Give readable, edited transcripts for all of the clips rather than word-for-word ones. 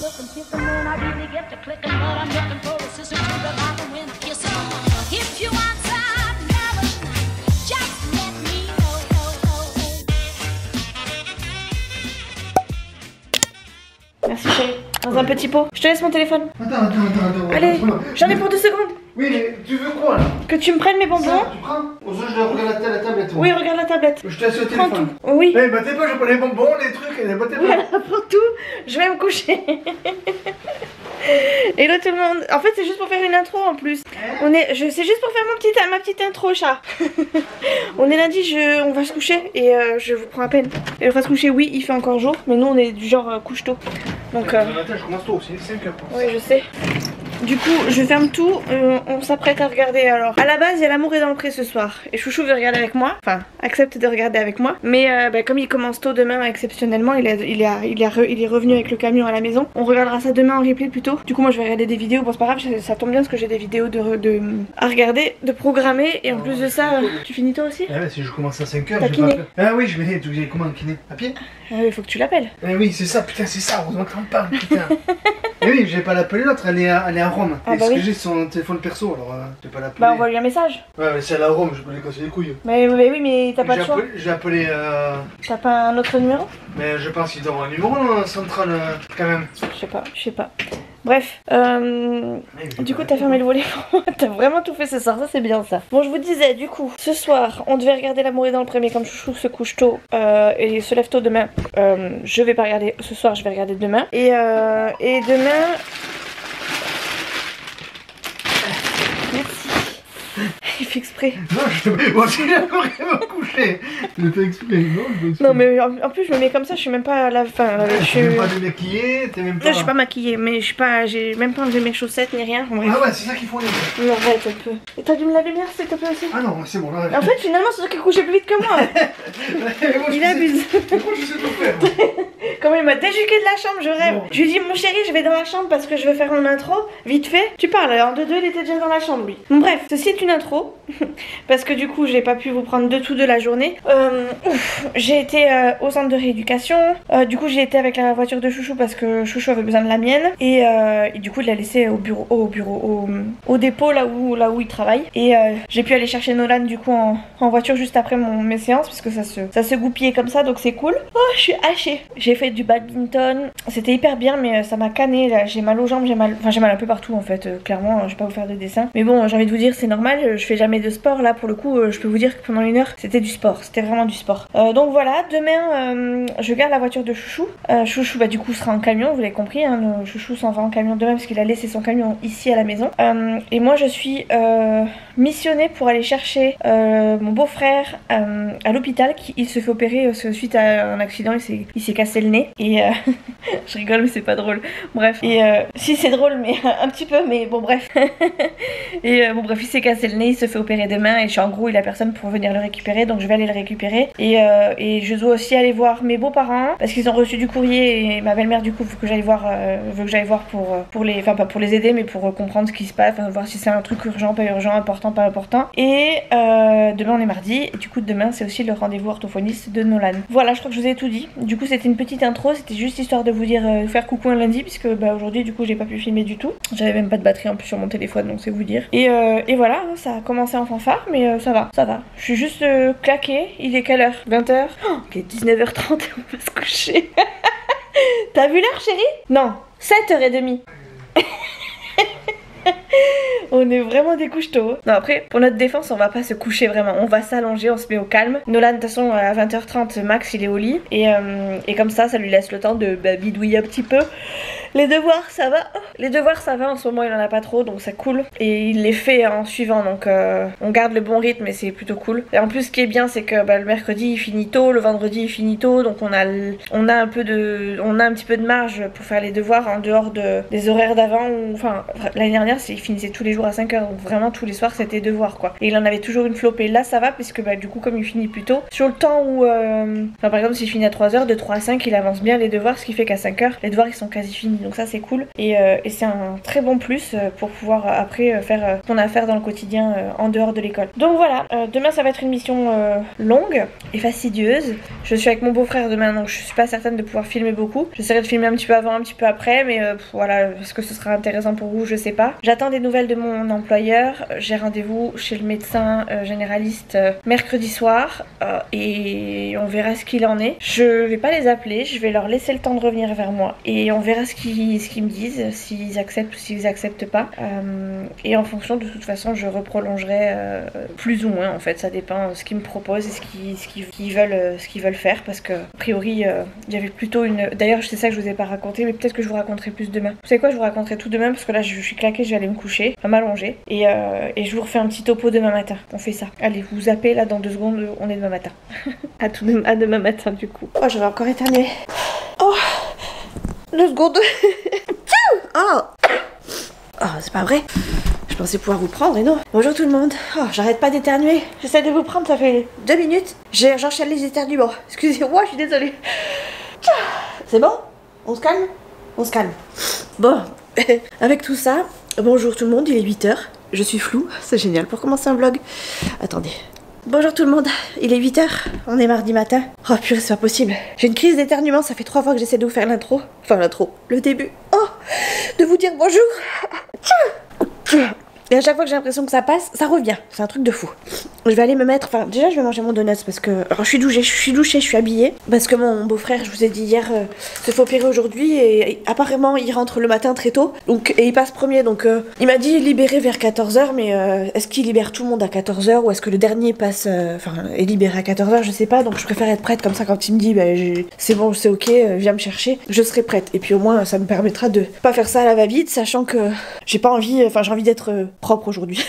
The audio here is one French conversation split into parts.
cooking, kissing when I really get to clicking, but I'm looking for a sister to the bottom when kissing. If you want some heaven, just let me know. Merci chérie. Dans un petit pot. Je te laisse mon téléphone. Attends. Allez, j'en ai pour 2 secondes. Oui, mais tu veux quoi là? Que tu me prennes mes bonbons. Ça, tu prends? Aux autres, je regarde la tablette. Oui, regarde la tablette. Je te laisse le Prends téléphone. tout. Oui. Eh, battez pas, je prends les bonbons, les trucs, et battez Voilà, pas. pour tout. Je vais me coucher. Hello tout le monde. En fait, c'est juste pour faire une intro en plus. C'est juste pour faire ma petite intro, chat. On est lundi, on va se coucher et je vous prends à peine. Et on va se coucher, oui, il fait encore jour, mais nous on est du genre couche tôt. Donc. Le matin, je commence tôt aussi, 5h. Oui, je sais. Du coup, je ferme tout, on s'apprête à regarder alors. À la base, il y a L'amour est dans le pré ce soir. Et Chouchou veut regarder avec moi, enfin, accepte de regarder avec moi. Mais comme il commence tôt demain, exceptionnellement, il est revenu avec le camion à la maison. On regardera ça demain en replay plutôt. Du coup, moi je vais regarder des vidéos, bon c'est pas grave, ça tombe bien parce que j'ai des vidéos à regarder, de programmer. Et en plus de ça, tu finis toi aussi? Ah ouais, si je commence à 5h, T'as je kiné? vais pas... Ah oui, je vais comment kiné? À pied? Ah oui, faut que tu l'appelles. Eh oui, c'est ça, putain, c'est ça, heureusement que t'en parles, putain. Eh oui, je vais pas l'appeler l'autre, elle est à Rome. Ah, Est-ce bah que oui. j'ai son téléphone perso, alors je vais pas l'appeler. Bah on voit lui un message. Ouais, mais si elle est à Rome, je peux lui casser les couilles. Mais oui, mais t'as pas de choix. J'ai appelé T'as pas un autre numéro? mais je pense qu'il doit avoir un numéro central quand même. Je sais pas. Bref, du coup t'as fermé le volet. T'as vraiment tout fait ce soir, ça c'est bien ça. Bon, je vous disais, du coup, ce soir on devait regarder L'amour est dans le premier, comme Chouchou se couche tôt et se lève tôt demain. Je vais pas regarder ce soir, je vais regarder demain. Et demain... Merci. Il fait exprès. Non, moi aussi j'ai me coucher. Je fais exprès, Non mais en plus je me mets comme ça, je suis même pas à la fin. Tu suis même pas démaquillée, t'es même pas... Là, je suis pas maquillée, mais j'ai même pas enlevé mes chaussettes ni rien. Bref. Ah ouais, c'est ça qu'il faut aller. Non, arrête un peu. Et t'as dû me la lumière s'il te plaît aussi? Ah non, c'est bon là. En fait finalement c'est toi qui est couché plus vite que moi. Il abuse. Pourquoi je sais tout faire? Comment il m'a déjuqué de la chambre, je rêve. Je lui dis mon chéri, je vais dans la chambre parce que je veux faire mon intro. Vite fait, tu parles. En 2-2 il était déjà dans la chambre lui. Bon bref, ceci est une intro. Parce que du coup j'ai pas pu vous prendre de tout de la journée. J'ai été au centre de rééducation. Du coup j'ai été avec la voiture de Chouchou parce que Chouchou avait besoin de la mienne. Et du coup il l'a laissé au dépôt là où il travaille. Et j'ai pu aller chercher Nolan du coup en voiture juste après mes séances parce que ça se goupillait comme ça, donc c'est cool. Oh, je suis hachée. J'ai fait du badminton. C'était hyper bien, mais ça m'a canné là. J'ai mal aux jambes, j'ai mal un peu partout en fait. Clairement, je vais pas vous faire de dessin. Mais bon, j'ai envie de vous dire, c'est normal. Je fais jamais de sport là pour le coup. Je peux vous dire que pendant 1 heure, c'était du sport. C'était vraiment du sport. Donc voilà, demain, je garde la voiture de Chouchou. Chouchou, bah du coup, sera en camion. Vous l'avez compris. Hein, Chouchou s'en va en camion demain parce qu'il a laissé son camion ici à la maison. Et moi, je suis missionnée pour aller chercher mon beau-frère à l'hôpital. Il se fait opérer suite à un accident. Il s'est cassé le nez. Et je rigole, mais c'est pas drôle. Bref. Et si c'est drôle, mais un petit peu. Mais bon, bref. Et bon, bref, il s'est cassé le nez. Il se fait opérer demain. Et je suis en gros, il a personne pour venir le récupérer. Donc je vais aller le récupérer. Et je dois aussi aller voir mes beaux-parents parce qu'ils ont reçu du courrier. Et ma belle-mère, du coup, veut que j'aille voir pour les, enfin pas pour les aider, mais pour comprendre ce qui se passe, voir si c'est un truc urgent, pas urgent, important, pas important. Et demain on est mardi. Et du coup demain c'est aussi le rendez-vous orthophoniste de Nolan. Voilà, je crois que je vous ai tout dit. Du coup c'était une petite intro, c'était juste histoire de vous dire faire coucou un lundi puisque aujourd'hui du coup j'ai pas pu filmer du tout. J'avais même pas de batterie en plus sur mon téléphone, donc c'est vous dire. Et voilà, ça a commencé en fanfare, mais ça va. Je suis juste claquée. Il est quelle heure? 20h. Oh, il est 19h30 et on va se coucher. T'as vu l'heure chérie? Non, 7h30. On est vraiment des couches tôt. Non, après, pour notre défense, on va pas se coucher vraiment. On va s'allonger, on se met au calme. Nolan, de toute façon, à 20h30, Max, il est au lit. Et comme ça lui laisse le temps de bidouiller un petit peu. Les devoirs, ça va. Les devoirs, ça va. En ce moment, il en a pas trop, donc c'est cool. Et il les fait en suivant, donc on garde le bon rythme et c'est plutôt cool. Et en plus, ce qui est bien, c'est que le mercredi, il finit tôt. Le vendredi, il finit tôt. Donc on a un petit peu de marge pour faire les devoirs en dehors des horaires d'avant. Enfin, l'année dernière, il finissait tous les jours à 5h. Donc vraiment, tous les soirs, c'était devoirs, quoi. Et il en avait toujours une flopée. Là, ça va, puisque du coup, comme il finit plus tôt, sur le temps où... par exemple, s'il finit à 3h, de 3 à 5, il avance bien les devoirs, ce qui fait qu'à 5h, les devoirs, ils sont quasi finis. donc ça c'est cool. Et c'est un très bon plus pour pouvoir après faire ce qu'on a à faire dans le quotidien en dehors de l'école. Donc voilà, demain ça va être une mission longue et fastidieuse. Je suis avec mon beau-frère demain, donc je suis pas certaine de pouvoir filmer beaucoup. J'essaierai de filmer un petit peu avant, un petit peu après, mais voilà, est-ce que ce sera intéressant pour vous, je sais pas. J'attends des nouvelles de mon employeur. J'ai rendez-vous chez le médecin généraliste mercredi soir et on verra ce qu'il en est. Je vais pas les appeler, je vais leur laisser le temps de revenir vers moi et on verra ce qu'ils me disent, s'ils acceptent ou s'ils acceptent pas. Et en fonction, de toute façon, je reprolongerai plus ou moins, en fait, ça dépend ce qu'ils me proposent et ce qu'ils veulent faire, parce que a priori il y avait plutôt une... D'ailleurs c'est ça que je vous ai pas raconté, mais peut-être que je vous raconterai plus demain. Vous savez quoi, je vous raconterai tout demain parce que là je suis claquée, je vais aller me coucher, m'allonger et je vous refais un petit topo demain matin. On fait ça. Allez, vous zappez là dans 2 secondes, on est demain matin. à demain matin du coup. Oh, j'aurais encore éternué. Oh, 2 secondes. Oh, c'est pas vrai. Je pensais pouvoir vous prendre et non. Bonjour tout le monde. Oh, j'arrête pas d'éternuer. J'essaie de vous prendre, ça fait 2 minutes. J'enchaîne les éternuements. Excusez-moi, je suis désolée. C'est bon? On se calme? On se calme. Bon, avec tout ça, bonjour tout le monde, il est 8h. Je suis floue, c'est génial pour commencer un vlog. Attendez. Bonjour tout le monde, il est 8h, on est mardi matin. Oh purée, c'est pas possible. J'ai une crise d'éternuement, ça fait 3 fois que j'essaie de vous faire l'intro. Enfin l'intro, le début. Oh, de vous dire bonjour. Et à chaque fois que j'ai l'impression que ça passe, ça revient. C'est un truc de fou. Je vais aller me mettre... Enfin, déjà, je vais manger mon donut parce que... Alors, je suis douchée, je suis habillée. Parce que mon beau-frère, je vous ai dit hier, se fait opérer aujourd'hui. Et apparemment, il rentre le matin très tôt. Donc, et il passe premier. Donc, il m'a dit libéré vers 14h. Mais est-ce qu'il libère tout le monde à 14h? Ou est-ce que le dernier passe... est libéré à 14h? Je sais pas. Donc, je préfère être prête comme ça quand il me dit c'est bon, c'est ok, viens me chercher. Je serai prête. Et puis, au moins, ça me permettra de pas faire ça à la va-vite. Sachant que j'ai pas envie... Enfin, j'ai envie d'être... propre aujourd'hui.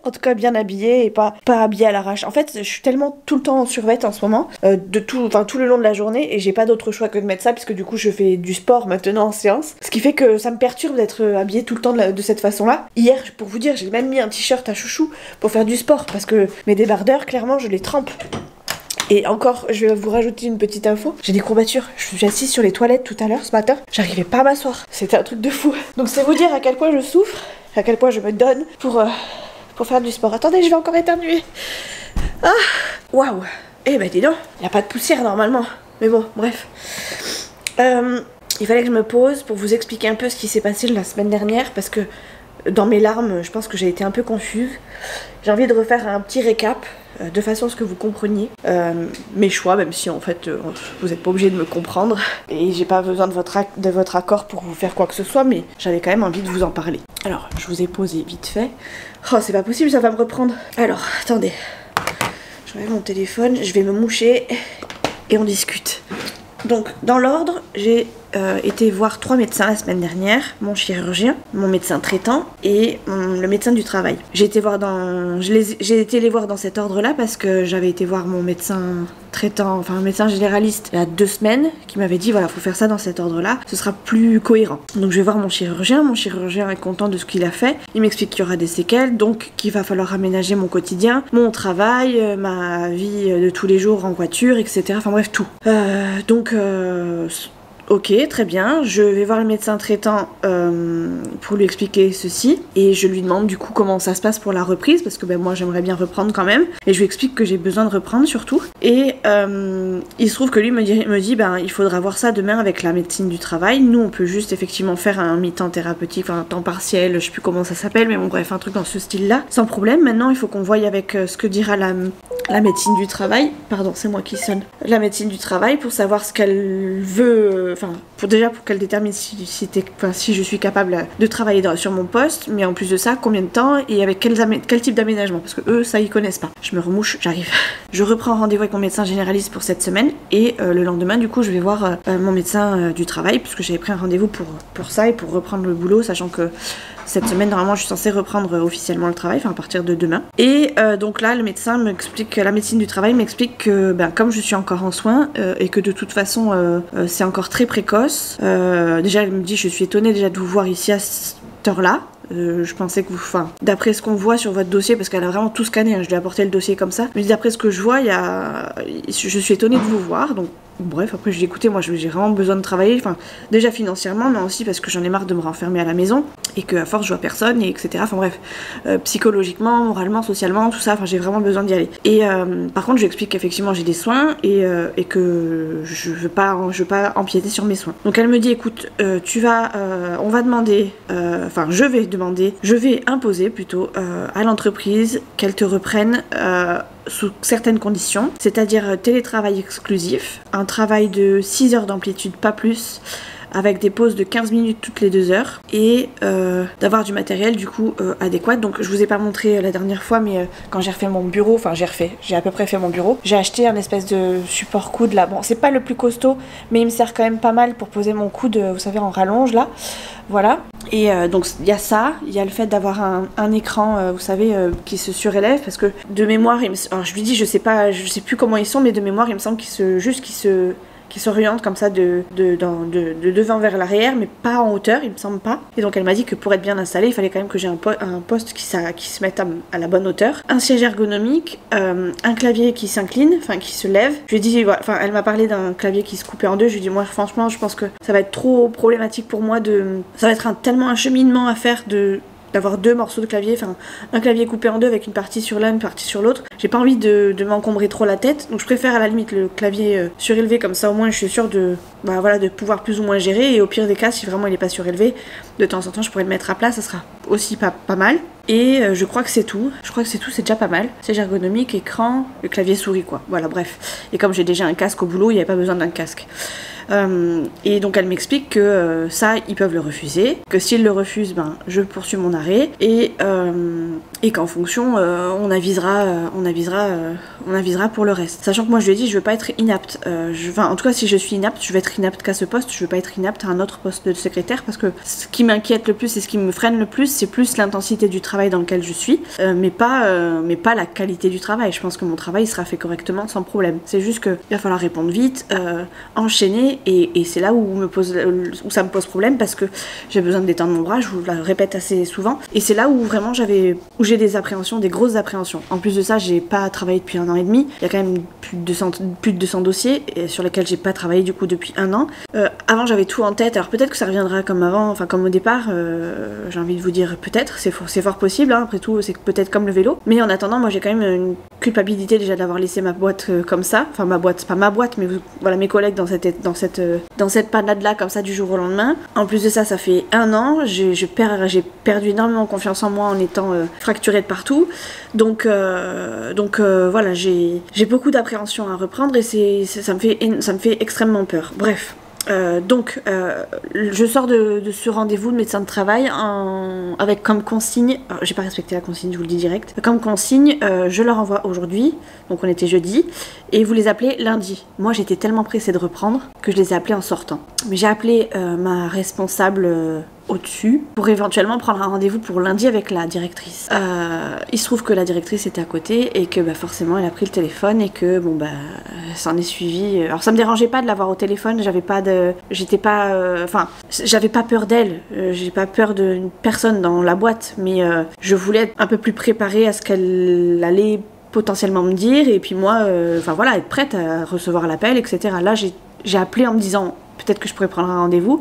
En tout cas bien habillée et pas habillée à l'arrache. En fait je suis tellement tout le temps en survêt en ce moment, tout le long de la journée, et j'ai pas d'autre choix que de mettre ça puisque du coup je fais du sport maintenant en séance. Ce qui fait que ça me perturbe d'être habillée tout le temps de cette façon là. Hier pour vous dire j'ai même mis un t-shirt à chouchou pour faire du sport parce que mes débardeurs clairement je les trempe. Et encore, je vais vous rajouter une petite info. J'ai des courbatures. Je suis assise sur les toilettes tout à l'heure, ce matin. J'arrivais pas à m'asseoir. C'était un truc de fou. Donc c'est vous dire à quel point je souffre, à quel point je me donne pour faire du sport. Attendez, je vais encore éternuer. Ah, waouh. Eh ben dis donc, il n'y a pas de poussière normalement. Mais bon, bref. Il fallait que je me pose pour vous expliquer un peu ce qui s'est passé la semaine dernière parce que dans mes larmes, je pense que j'ai été un peu confuse. J'ai envie de refaire un petit récap de façon à ce que vous compreniez mes choix, même si en fait vous n'êtes pas obligé de me comprendre et j'ai pas besoin de votre accord pour vous faire quoi que ce soit, mais j'avais quand même envie de vous en parler. Alors, je vous ai posé vite fait. Oh, c'est pas possible, ça va me reprendre. Alors, attendez. J'enlève mon téléphone, je vais me moucher et on discute. Donc, dans l'ordre, j'ai été voir 3 médecins la semaine dernière, mon chirurgien, mon médecin traitant et le médecin du travail. J'ai été les voir dans cet ordre-là parce que j'avais été voir mon médecin traitant, enfin un médecin généraliste il y a 2 semaines qui m'avait dit voilà, faut faire ça dans cet ordre-là, ce sera plus cohérent. Donc je vais voir mon chirurgien est content de ce qu'il a fait, il m'explique qu'il y aura des séquelles, donc qu'il va falloir aménager mon quotidien, mon travail, ma vie de tous les jours en voiture, etc. Enfin bref, tout. Ok, très bien, je vais voir le médecin traitant pour lui expliquer ceci et je lui demande du coup comment ça se passe pour la reprise parce que moi j'aimerais bien reprendre quand même et je lui explique que j'ai besoin de reprendre surtout et il se trouve que lui me dit il faudra voir ça demain avec la médecine du travail. Nous on peut juste effectivement faire un mi-temps thérapeutique, enfin un temps partiel, je sais plus comment ça s'appelle mais bon bref un truc dans ce style là sans problème. Maintenant il faut qu'on voie avec ce que dira la médecine du travail, pardon c'est moi qui sonne, la médecine du travail pour savoir ce qu'elle veut, pour qu'elle détermine si je suis capable de travailler sur mon poste, mais en plus de ça, combien de temps et avec quel type d'aménagement, parce que eux, ça, ils connaissent pas. Je me remouche, j'arrive. Je reprends rendez-vous avec mon médecin généraliste pour cette semaine, et le lendemain, du coup, je vais voir mon médecin du travail, puisque j'avais pris un rendez-vous pour ça, et pour reprendre le boulot, sachant que cette semaine, normalement, je suis censée reprendre officiellement le travail, enfin à partir de demain. Et donc là, le médecin m'explique, la médecine du travail m'explique que comme je suis encore en soins et que de toute façon, c'est encore très précoce. Déjà, elle me dit, je suis étonnée déjà de vous voir ici à cette heure-là. Je pensais que d'après ce qu'on voit sur votre dossier, parce qu'elle a vraiment tout scanné, je lui ai apporté le dossier comme ça, mais d'après ce que je vois, je suis étonnée de vous voir, donc Bref, après je lui ai dit écoutez, moi j'ai vraiment besoin de travailler, enfin déjà financièrement, mais aussi parce que j'en ai marre de me renfermer à la maison et que à force je vois personne, et etc. Enfin bref, psychologiquement, moralement, socialement, tout ça, enfin j'ai vraiment besoin d'y aller. Et par contre je lui explique qu'effectivement j'ai des soins et que je veux pas empiéter sur mes soins. Donc elle me dit écoute, on va demander, je vais imposer plutôt à l'entreprise qu'elle te reprenne sous certaines conditions, c'est-à-dire télétravail exclusif, un travail de 6 heures d'amplitude, pas plus, avec des pauses de 15 minutes toutes les 2 heures, et d'avoir du matériel du coup adéquat. Donc je vous ai pas montré la dernière fois, mais quand j'ai refait mon bureau, enfin j'ai à peu près fait mon bureau, j'ai acheté un espèce de support coude là, bon c'est pas le plus costaud, mais il me sert quand même pas mal pour poser mon coude, vous savez, en rallonge là, voilà. Et donc il y a ça, il y a le fait d'avoir un écran, vous savez, qui se surélève, parce que de mémoire, alors je lui dis, je sais plus comment ils sont, mais de mémoire il me semble qui s'oriente comme ça de devant vers l'arrière, mais pas en hauteur, il me semble pas. Et donc elle m'a dit que pour être bien installée, il fallait quand même que j'ai un poste qui se mette à la bonne hauteur, un siège ergonomique, un clavier qui s'incline, enfin qui se lève. Je lui ai dit, voilà, enfin elle m'a parlé d'un clavier qui se coupait en deux. Je lui ai dit moi franchement je pense que ça va être trop problématique pour moi ça va être tellement un cheminement à faire d'avoir 2 morceaux de clavier, enfin un clavier coupé en 2 avec une partie sur l'un, une partie sur l'autre. J'ai pas envie de m'encombrer trop la tête, donc je préfère à la limite le clavier surélevé, comme ça au moins je suis sûre de pouvoir plus ou moins gérer, et au pire des cas, si vraiment il est pas surélevé, de temps en temps je pourrais le mettre à plat, ça sera aussi pas mal. Et je crois que c'est tout, c'est déjà pas mal. Siège ergonomique, écran, le clavier souris quoi, voilà bref. Et comme j'ai déjà un casque au boulot, il n'y avait pas besoin d'un casque. Et donc elle m'explique que ça ils peuvent le refuser, que s'ils le refusent, je poursuis mon arrêt, et qu'en fonction on avisera pour le reste. Sachant que moi je lui ai dit je veux pas être inapte, en tout cas si je suis inapte, je vais être inapte qu'à ce poste, je veux pas être inapte à un autre poste de secrétaire, parce que ce qui m'inquiète le plus et ce qui me freine le plus, c'est plus l'intensité du travail dans lequel je suis, mais pas la qualité du travail. Je pense que mon travail sera fait correctement sans problème, c'est juste qu'il va falloir répondre vite, enchaîner. Et c'est là où ça me pose problème, parce que j'ai besoin de détendre mon bras, je vous le répète assez souvent, et c'est là où vraiment j'ai des appréhensions, des grosses appréhensions. En plus de ça, j'ai pas travaillé depuis 1 an et demi, il y a quand même plus de 200 dossiers sur lesquels j'ai pas travaillé du coup depuis 1 an. Avant j'avais tout en tête, alors peut-être que ça reviendra comme avant, enfin comme au départ, j'ai envie de vous dire peut-être, c'est fort possible, après tout c'est peut-être comme le vélo, mais en attendant moi j'ai quand même une culpabilité déjà d'avoir laissé ma boîte comme ça, enfin ma boîte, c'est pas ma boîte, mais voilà mes collègues dans cette panade là comme ça du jour au lendemain. En plus de ça, ça fait 1 an, j'ai perdu énormément confiance en moi en étant fracturée de partout, donc voilà, j'ai beaucoup d'appréhension à reprendre, et ça me fait extrêmement peur. Bref. Je sors de ce rendez-vous de médecin de travail avec comme consigne, j'ai pas respecté la consigne, je vous le dis direct, comme consigne, je leur envoie aujourd'hui, donc on était jeudi, et vous les appelez lundi. Moi j'étais tellement pressée de reprendre que je les ai appelés en sortant. Mais j'ai appelé ma responsable au-dessus pour éventuellement prendre un rendez-vous pour lundi avec la directrice. Il se trouve que la directrice était à côté, et que forcément elle a pris le téléphone, et que s'en est suivi. Alors ça me dérangeait pas de l'avoir au téléphone, j'avais pas peur d'elle, j'ai pas peur d'une personne dans la boîte, mais je voulais être un peu plus préparée à ce qu'elle allait potentiellement me dire, et puis moi être prête à recevoir l'appel, etc. Là j'ai appelé en me disant peut-être que je pourrais prendre un rendez-vous.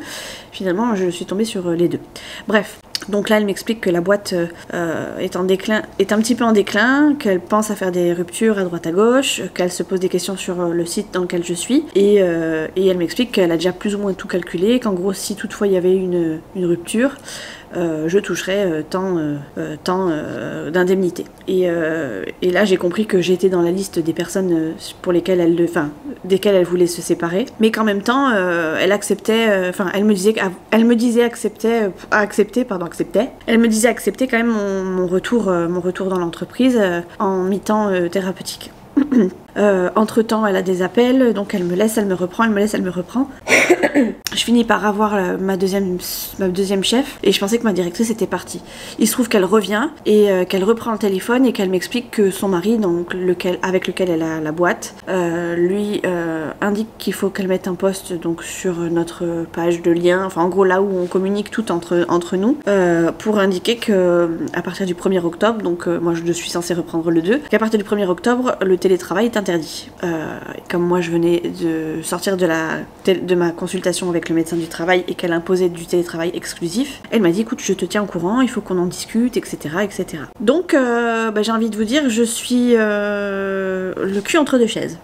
Finalement je suis tombée sur les deux. Bref, donc là elle m'explique que la boîte est un petit peu en déclin, qu'elle pense à faire des ruptures à droite à gauche, qu'elle se pose des questions sur le site dans lequel je suis, et elle m'explique qu'elle a déjà plus ou moins tout calculé, qu'en gros si toutefois il y avait une rupture, je toucherais tant d'indemnité. Et là j'ai compris que j'étais dans la liste des personnes pour lesquelles desquelles elle voulait se séparer, mais qu'en même temps elle acceptait, elle me disait accepter quand même mon retour dans l'entreprise en mi-temps thérapeutique. Entre temps elle a des appels, donc elle me laisse, elle me reprend. Je finis par avoir ma deuxième chef, et je pensais que ma directrice était partie. Il se trouve qu'elle revient, et qu'elle reprend le téléphone, et qu'elle m'explique que son mari, donc avec lequel elle a la boîte, lui indique qu'il faut qu'elle mette un post donc sur notre page de lien, enfin en gros là où on communique tout entre nous, pour indiquer que à partir du 1er octobre, donc moi je suis censée reprendre le 2, qu'à partir du 1er octobre le télétravail est interdit. Comme moi je venais de sortir de ma consultation avec le médecin du travail et qu'elle imposait du télétravail exclusif, elle m'a dit écoute je te tiens au courant, il faut qu'on en discute, etc. etc. Donc j'ai envie de vous dire je suis le cul entre deux chaises.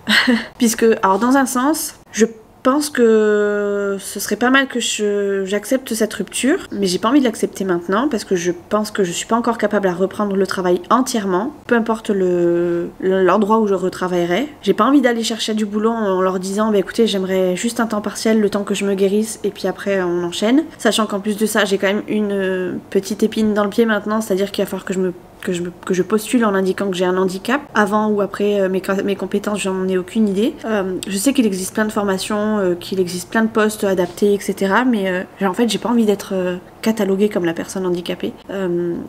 Puisque, alors dans un sens, je pense que ce serait pas mal que j'accepte cette rupture, mais j'ai pas envie de l'accepter maintenant parce que je pense que je suis pas encore capable à reprendre le travail entièrement, peu importe l'endroit où je retravaillerai. J'ai pas envie d'aller chercher du boulot en leur disant bah écoutez j'aimerais juste un temps partiel le temps que je me guérisse et puis après on enchaîne, sachant qu'en plus de ça j'ai quand même une petite épine dans le pied maintenant, c'est-à-dire qu'il va falloir que je postule en indiquant que j'ai un handicap. Avant ou après mes compétences, j'en ai aucune idée. Je sais qu'il existe plein de formations, qu'il existe plein de postes adaptés, etc. Mais en fait, j'ai pas envie d'être cataloguée comme la personne handicapée.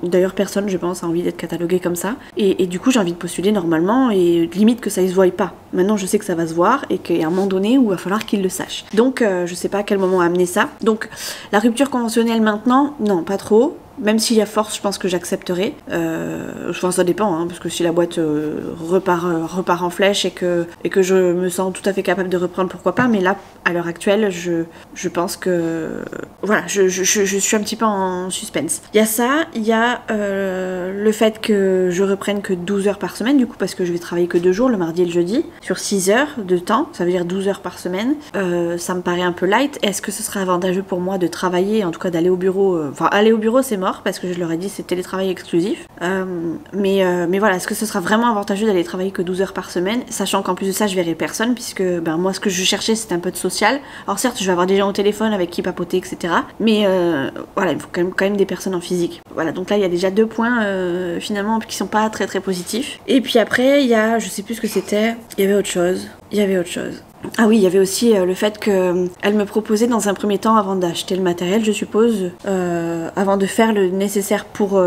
D'ailleurs, personne, je pense, a envie d'être cataloguée comme ça. Et du coup, j'ai envie de postuler normalement et limite que ça ne se voie pas. Maintenant, je sais que ça va se voir et qu'il y a un moment donné où il va falloir qu'ils le sachent. Donc, je sais pas à quel moment amener ça. Donc, la rupture conventionnelle maintenant, non, pas trop. Même s'il y a force, je pense que j'accepterai. Enfin, ça dépend, hein, parce que si la boîte repart en flèche et que je me sens tout à fait capable de reprendre, pourquoi pas. Mais là, à l'heure actuelle, je pense que... Voilà, je suis un petit peu en suspense. Il y a ça, il y a le fait que je reprenne que 12 heures par semaine, du coup, parce que je vais travailler que 2 jours, le mardi et le jeudi, sur 6 heures de temps, ça veut dire 12 heures par semaine. Ça me paraît un peu light. Est-ce que ce serait avantageux pour moi de travailler, en tout cas d'aller au bureau Enfin, aller au bureau, c'est mort, parce que je leur ai dit c'est télétravail exclusif. Mais voilà, est-ce que ce sera vraiment avantageux d'aller travailler que 12 heures par semaine, sachant qu'en plus de ça, je verrai personne, puisque moi, ce que je cherchais, c'était un peu de social. Alors certes, je vais avoir des gens au téléphone avec qui papoter, etc. Mais voilà, il faut quand même des personnes en physique. Voilà, donc là, il y a déjà 2 points, finalement, qui sont pas très très positifs. Et puis après, il y a, je sais plus ce que c'était, il y avait autre chose. Ah oui, il y avait aussi le fait qu'elle me proposait dans un premier temps, avant d'acheter le matériel, je suppose, avant de faire le nécessaire pour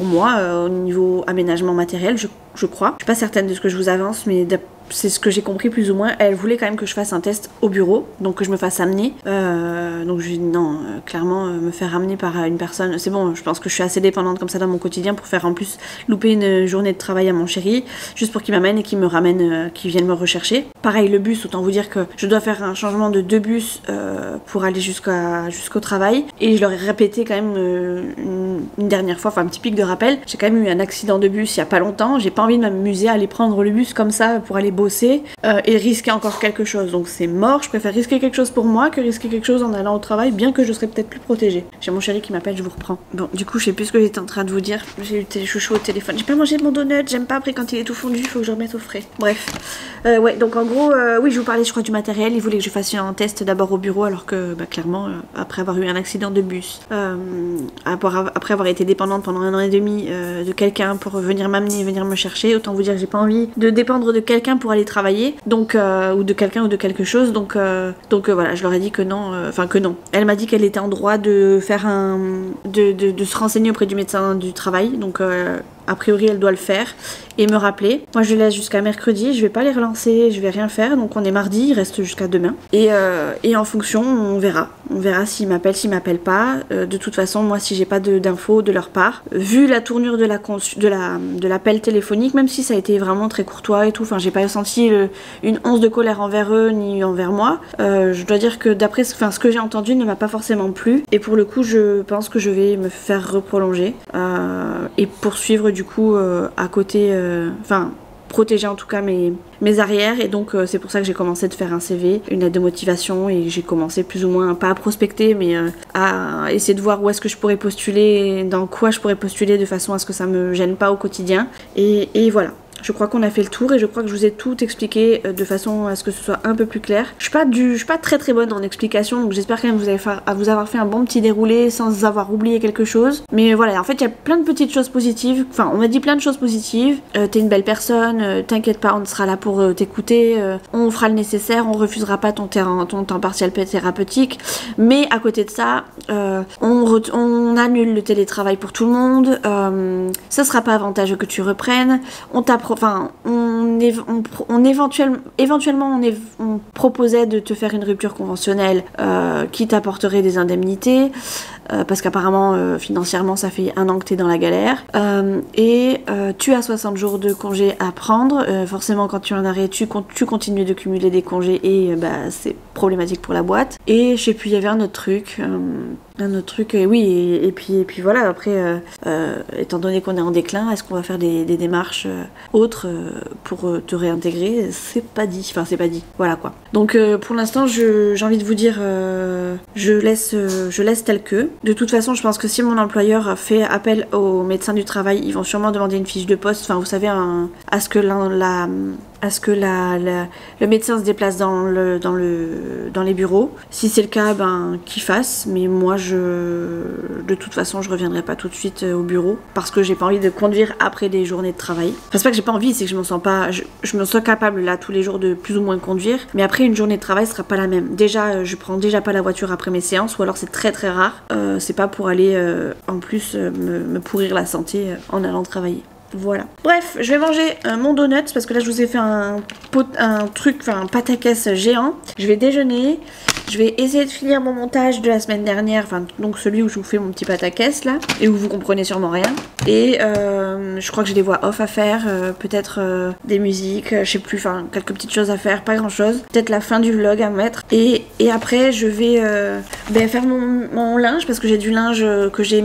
moi, au niveau aménagement matériel, je crois. Je suis pas certaine de ce que je vous avance, mais c'est ce que j'ai compris plus ou moins. Elle voulait quand même que je fasse un test au bureau, donc que je me fasse amener. Donc je lui ai dit non, clairement, me faire amener par une personne, c'est bon, je pense que je suis assez dépendante comme ça dans mon quotidien pour faire en plus louper une journée de travail à mon chéri, juste pour qu'il m'amène et qu'il me ramène, qu'il vienne me rechercher. Pareil, le bus, autant vous dire que je dois faire un changement de 2 bus pour aller jusqu'au travail. Et je leur ai répété quand même une dernière fois, enfin un petit pic de rappel, j'ai quand même eu un accident de bus il y a pas longtemps, j'ai pas envie de m'amuser à aller prendre le bus comme ça pour aller bosser et risquer encore quelque chose. Donc c'est mort, je préfère risquer quelque chose pour moi que risquer quelque chose en allant au travail, bien que je serais peut-être plus protégée. J'ai mon chéri qui m'appelle, je vous reprends. Bon, du coup, je sais plus ce que j'étais en train de vous dire. J'ai eu tes chouchous au téléphone. J'ai pas mangé de mon donut, j'aime pas après quand il est tout fondu, il faut que je remette au frais. Bref. Ouais, donc en gros, oui, je vous parlais, je crois, du matériel. Il voulait que je fasse un test d'abord au bureau, alors que, clairement, après avoir eu un accident de bus, après avoir été dépendante pendant 1 an et demi de quelqu'un pour venir m'amener, venir me chercher, autant vous dire que j'ai pas envie de dépendre de quelqu'un pour aller travailler, donc ou de quelqu'un ou de quelque chose, donc voilà, je leur ai dit que non, que non. Elle m'a dit qu'elle était en droit de faire de se renseigner auprès du médecin du travail, donc a priori elle doit le faire et me rappeler. Moi je laisse jusqu'à mercredi, je vais pas les relancer, je vais rien faire, donc on est mardi, il reste jusqu'à demain et en fonction on verra s'ils m'appellent pas. De toute façon moi si j'ai pas d'infos de leur part, vu la tournure de l'appel téléphonique, même si ça a été vraiment très courtois et tout, enfin j'ai pas ressenti une once de colère envers eux ni envers moi, je dois dire que d'après ce que j'ai entendu ne m'a pas forcément plu et pour le coup je pense que je vais me faire reprolonger et poursuivre du coup à côté, protéger en tout cas mes arrières, et donc c'est pour ça que j'ai commencé de faire un CV, une lettre de motivation, et j'ai commencé plus ou moins, pas à prospecter, mais à essayer de voir où est-ce que je pourrais postuler, dans quoi je pourrais postuler de façon à ce que ça me gêne pas au quotidien, et voilà. Je crois qu'on a fait le tour et je crois que je vous ai tout expliqué de façon à ce que ce soit un peu plus clair. Je suis pas très très bonne en explication, donc j'espère quand même vous avoir fait un bon petit déroulé sans avoir oublié quelque chose. Mais voilà, en fait il y a plein de petites choses positives, enfin on m'a dit plein de choses positives. T'es une belle personne, t'inquiète pas, on sera là pour t'écouter, on fera le nécessaire, on refusera pas ton temps partiel thérapeutique. Mais à côté de ça, on annule le télétravail pour tout le monde, ça sera pas avantageux que tu reprennes, éventuellement on proposait de te faire une rupture conventionnelle qui t'apporterait des indemnités. parce qu'apparemment financièrement ça fait 1 an que t'es dans la galère, et tu as 60 jours de congé à prendre, forcément quand tu es en arrêt tu continues de cumuler des congés et c'est problématique pour la boîte. Et je sais plus, il y avait un autre truc, oui, et puis voilà, après étant donné qu'on est en déclin, est-ce qu'on va faire des démarches autres pour te réintégrer? C'est pas dit, voilà quoi. Donc pour l'instant j'ai envie de vous dire je laisse tel que. De toute façon je pense que si mon employeur fait appel aux médecins du travail, ils vont sûrement demander une fiche de poste, enfin vous savez, à ce que le médecin se déplace dans les bureaux. Si c'est le cas, qu'il fasse, mais moi de toute façon je reviendrai pas tout de suite au bureau parce que j'ai pas envie de conduire après des journées de travail. Enfin, c'est pas que j'ai pas envie, c'est que je me sens capable là tous les jours de plus ou moins conduire, mais après une journée de travail sera pas la même. Déjà je prends déjà pas la voiture après mes séances, ou alors c'est très très rare, c'est pas pour aller en plus me pourrir la santé en allant travailler. Voilà. Bref, je vais manger mon donut parce que là je vous ai fait un pâte à caisse géant. Je vais déjeuner. Je vais essayer de finir mon montage de la semaine dernière, donc celui où je vous fais mon petit pâte à caisse là, et où vous comprenez sûrement rien. Et je crois que j'ai des voix off à faire, peut-être des musiques, je sais plus, quelques petites choses à faire, pas grand chose. Peut-être la fin du vlog à mettre. Et après je vais faire mon linge parce que j'ai du linge que j'ai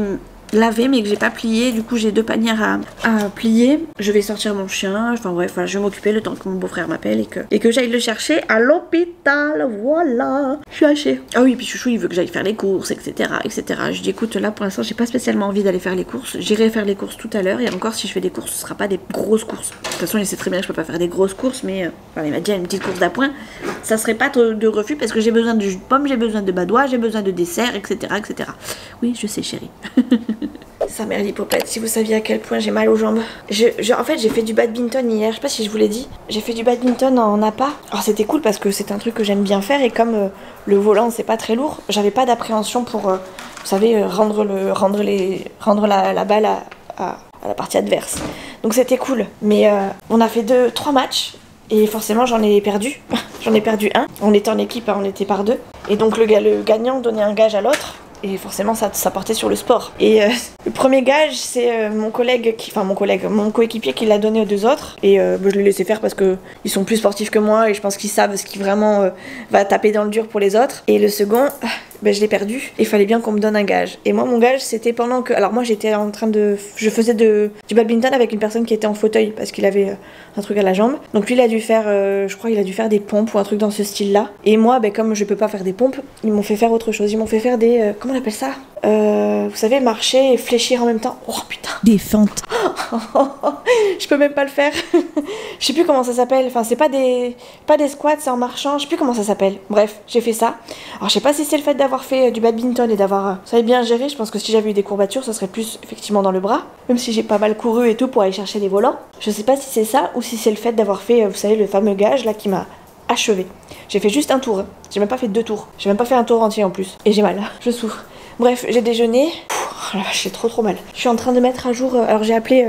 lavé mais que j'ai pas plié, du coup j'ai 2 panières à plier. Je vais sortir mon chien, enfin bref, voilà, je vais m'occuper le temps que mon beau-frère m'appelle et que j'aille le chercher à l'hôpital, voilà. Je suis hachée. Ah oui, puis Chouchou il veut que j'aille faire les courses, etc. Je dis écoute, là pour l'instant j'ai pas spécialement envie d'aller faire les courses, j'irai faire les courses tout à l'heure, et encore si je fais des courses ce sera pas des grosses courses. De toute façon il sait très bien que je peux pas faire des grosses courses, mais il m'a dit une petite course d'appoint, ça serait pas de refus parce que j'ai besoin de jus de pomme, j'ai besoin de badois, j'ai besoin de dessert, etc. Oui, je sais chérie. Ça mère l'hypopète, si vous saviez à quel point j'ai mal aux jambes. En fait j'ai fait du badminton hier, je sais pas si je vous l'ai dit. J'ai fait du badminton en appât. Alors c'était cool parce que c'est un truc que j'aime bien faire, et comme le volant c'est pas très lourd, j'avais pas d'appréhension pour, vous savez, rendre la balle à la partie adverse. Donc c'était cool. Mais on a fait 3 matchs. Et forcément j'en ai perdu. J'en ai perdu 1. On était en équipe, on était par 2. Et donc le gagnant donnait un gage à l'autre. Et forcément ça portait sur le sport. Et le premier gage c'est mon coéquipier qui l'a donné aux 2 autres. Et je l'ai laissé faire parce que ils sont plus sportifs que moi et je pense qu'ils savent ce qui vraiment va taper dans le dur pour les autres. Et le second, je l'ai perdu. Il fallait bien qu'on me donne un gage. Et moi mon gage c'était pendant que... Alors moi j'étais en train de... Je faisais du badminton avec une personne qui était en fauteuil parce qu'il avait un truc à la jambe. Donc lui il a dû faire, je crois il a dû faire des pompes ou un truc dans ce style là. Et moi comme je peux pas faire des pompes, ils m'ont fait faire autre chose. Ils m'ont fait faire des... comment on appelle ça, vous savez, marcher et fléchir en même temps. Oh putain. Des fentes. Je peux même pas le faire. Je sais plus comment ça s'appelle. Enfin c'est pas des squats, c'est en marchant. Je sais plus comment ça s'appelle. Bref, j'ai fait ça. Alors je sais pas si c'est le fait d'avoir fait du badminton et d'avoir ça bien géré. Je pense que si j'avais eu des courbatures, ça serait plus effectivement dans le bras. Même si j'ai pas mal couru et tout pour aller chercher les volants. Je sais pas si c'est ça ou si c'est le fait d'avoir fait, vous savez, le fameux gage là qui m'a achevé. J'ai fait juste un tour. J'ai même pas fait 2 tours. J'ai même pas fait un tour entier en plus. Et j'ai mal. Je souffre. Bref, j'ai déjeuné. Oh la vache, j'ai trop mal. Je suis en train de mettre à jour... alors j'ai appelé...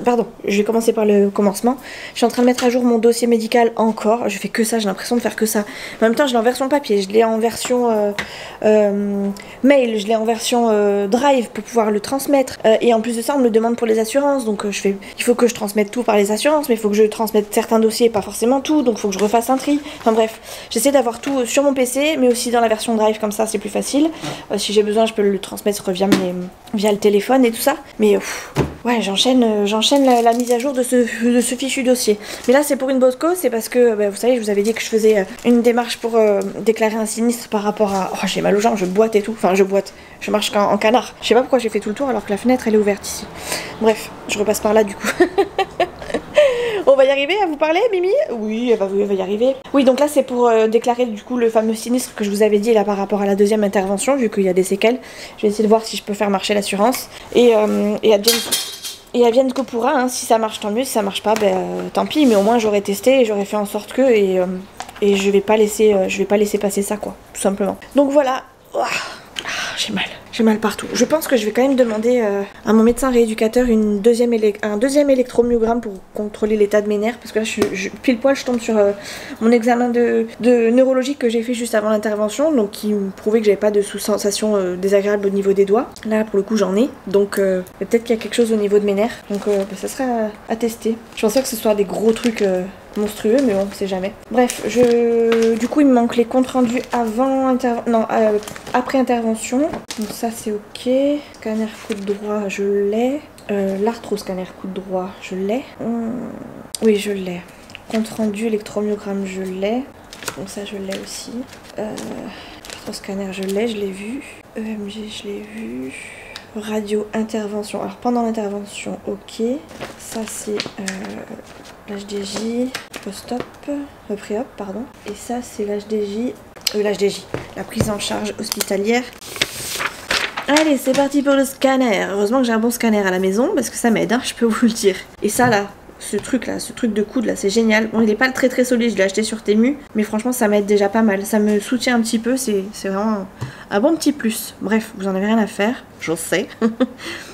Pardon, je vais commencer par le commencement. Je suis en train de mettre à jour mon dossier médical encore. Je fais que ça, j'ai l'impression de faire que ça. En même temps, je l'ai en version papier. Je l'ai en version mail. Je l'ai en version drive pour pouvoir le transmettre. Et en plus de ça, on me le demande pour les assurances. Donc il faut que je transmette tout par les assurances. Mais il faut que je transmette certains dossiers, pas forcément tout. Donc il faut que je refasse un tri. Enfin bref, j'essaie d'avoir tout sur mon PC, mais aussi dans la version drive. Comme ça, c'est plus facile. Si j'ai besoin, je peux le transmettre via le téléphone et tout ça. Mais ouais, j'enchaîne la mise à jour de ce fichu dossier. Mais là c'est pour une bonne cause, c'est parce que vous savez, je vous avais dit que je faisais une démarche pour déclarer un sinistre par rapport à... Oh, j'ai mal aux jambes, je boite et tout. Enfin je marche en canard. Je sais pas pourquoi j'ai fait tout le tour alors que la fenêtre elle est ouverte ici. Bref, je repasse par là du coup. On va y arriver à vous parler, Mimi? Oui, elle va y arriver. Oui, donc là c'est pour déclarer du coup le fameux sinistre que je vous avais dit là par rapport à la 2e intervention, vu qu'il y a des séquelles. Je vais essayer de voir si je peux faire marcher l'assurance. Et advienne que pourra, hein. Si ça marche tant mieux, si ça marche pas, tant pis, mais au moins j'aurais testé et j'aurais fait en sorte que... Et je vais pas laisser passer ça quoi, tout simplement. Donc voilà. Ouah. J'ai mal. J'ai mal partout. Je pense que je vais quand même demander à mon médecin rééducateur un deuxième électromyogramme pour contrôler l'état de mes nerfs. Parce que là, pile poil, je tombe sur mon examen de neurologie que j'ai fait juste avant l'intervention. Donc, qui me prouvait que j'avais pas de sensation désagréable au niveau des doigts. Là, pour le coup, j'en ai. Donc, peut-être qu'il y a quelque chose au niveau de mes nerfs. Donc, ça serait à tester. Je pensais que ce soit des gros trucs monstrueux, mais bon, on sait jamais. Bref, du coup, il me manque les comptes rendus après intervention. Donc ça, c'est ok. Scanner coude droit, je l'ai. L'arthroscanner coude droit, je l'ai. Oui, je l'ai. Compte rendu électromyogramme, je l'ai. Donc ça, je l'ai aussi. L'arthroscanner, je l'ai vu. EMG, je l'ai vu. Radio intervention. Alors pendant l'intervention, ok. Ça c'est l'HDJ, post-op, pré-op, pardon. Et ça c'est l'HDJ, la prise en charge hospitalière. Allez, c'est parti pour le scanner. Heureusement que j'ai un bon scanner à la maison parce que ça m'aide, hein, je peux vous le dire. Et ça là, ce truc de coude là, c'est génial. Bon, il est pas très très solide, je l'ai acheté sur Temu, mais franchement ça m'aide déjà pas mal. Ça me soutient un petit peu, c'est vraiment un bon petit plus. Bref, vous en avez rien à faire, je sais.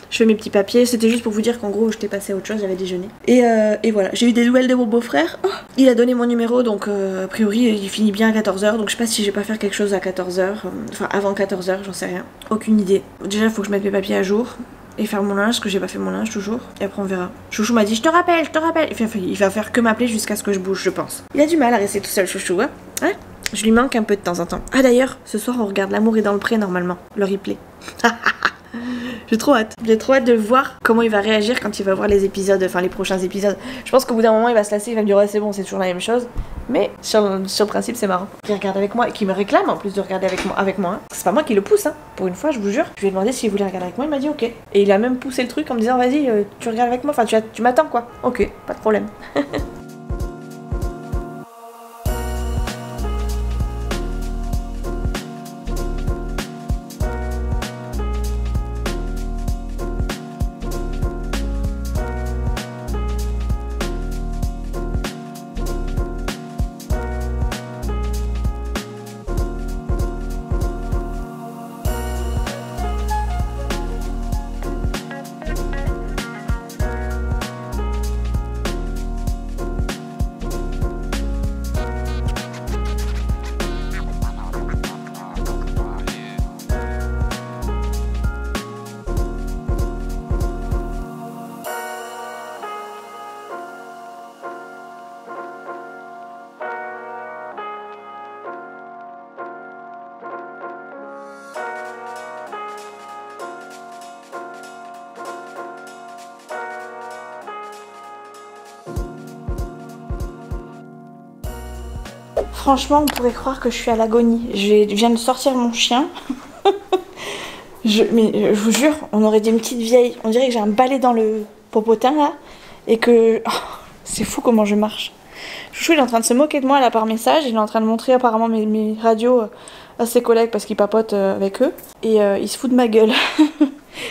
Je fais mes petits papiers, c'était juste pour vous dire qu'en gros j'étais passée à autre chose, j'avais déjeuné. Et voilà, j'ai eu des nouvelles de mon beau-frère. Oh, il a donné mon numéro, donc a priori il finit bien à 14h, donc je sais pas si je vais pas faire quelque chose à 14h, enfin avant 14h, j'en sais rien. Aucune idée. Déjà il faut que je mette mes papiers à jour. Et faire mon linge, parce que j'ai pas fait mon linge toujours. Et après on verra. Chouchou m'a dit je te rappelle. Il va faire que m'appeler jusqu'à ce que je bouge, je pense. Il a du mal à rester tout seul, Chouchou, hein. Je lui manque un peu de temps en temps. Ah d'ailleurs, ce soir on regarde L'amour est dans le pré normalement. Le replay. J'ai trop hâte. J'ai trop hâte de voir comment il va réagir quand il va voir les épisodes, enfin les prochains épisodes. Je pense qu'au bout d'un moment il va se lasser, il va me dire ouais c'est bon, c'est toujours la même chose. Mais sur le principe c'est marrant. Qu'il regarde avec moi et qu'il me réclame en plus de regarder avec moi. Hein. C'est pas moi qui le pousse, hein. Pour une fois je vous jure. Je lui ai demandé s'il voulait regarder avec moi, il m'a dit ok. Et il a même poussé le truc en me disant vas-y tu regardes avec moi, enfin tu m'attends quoi. Ok, pas de problème. Franchement, on pourrait croire que je suis à l'agonie. Je viens de sortir mon chien. Mais je vous jure, on aurait dit une petite vieille. On dirait que j'ai un balai dans le popotin là. Et que... Oh, c'est fou comment je marche. Chouchou, il est en train de se moquer de moi là par message. Il est en train de montrer apparemment mes radios à ses collègues parce qu'il papote avec eux. Et il se fout de ma gueule.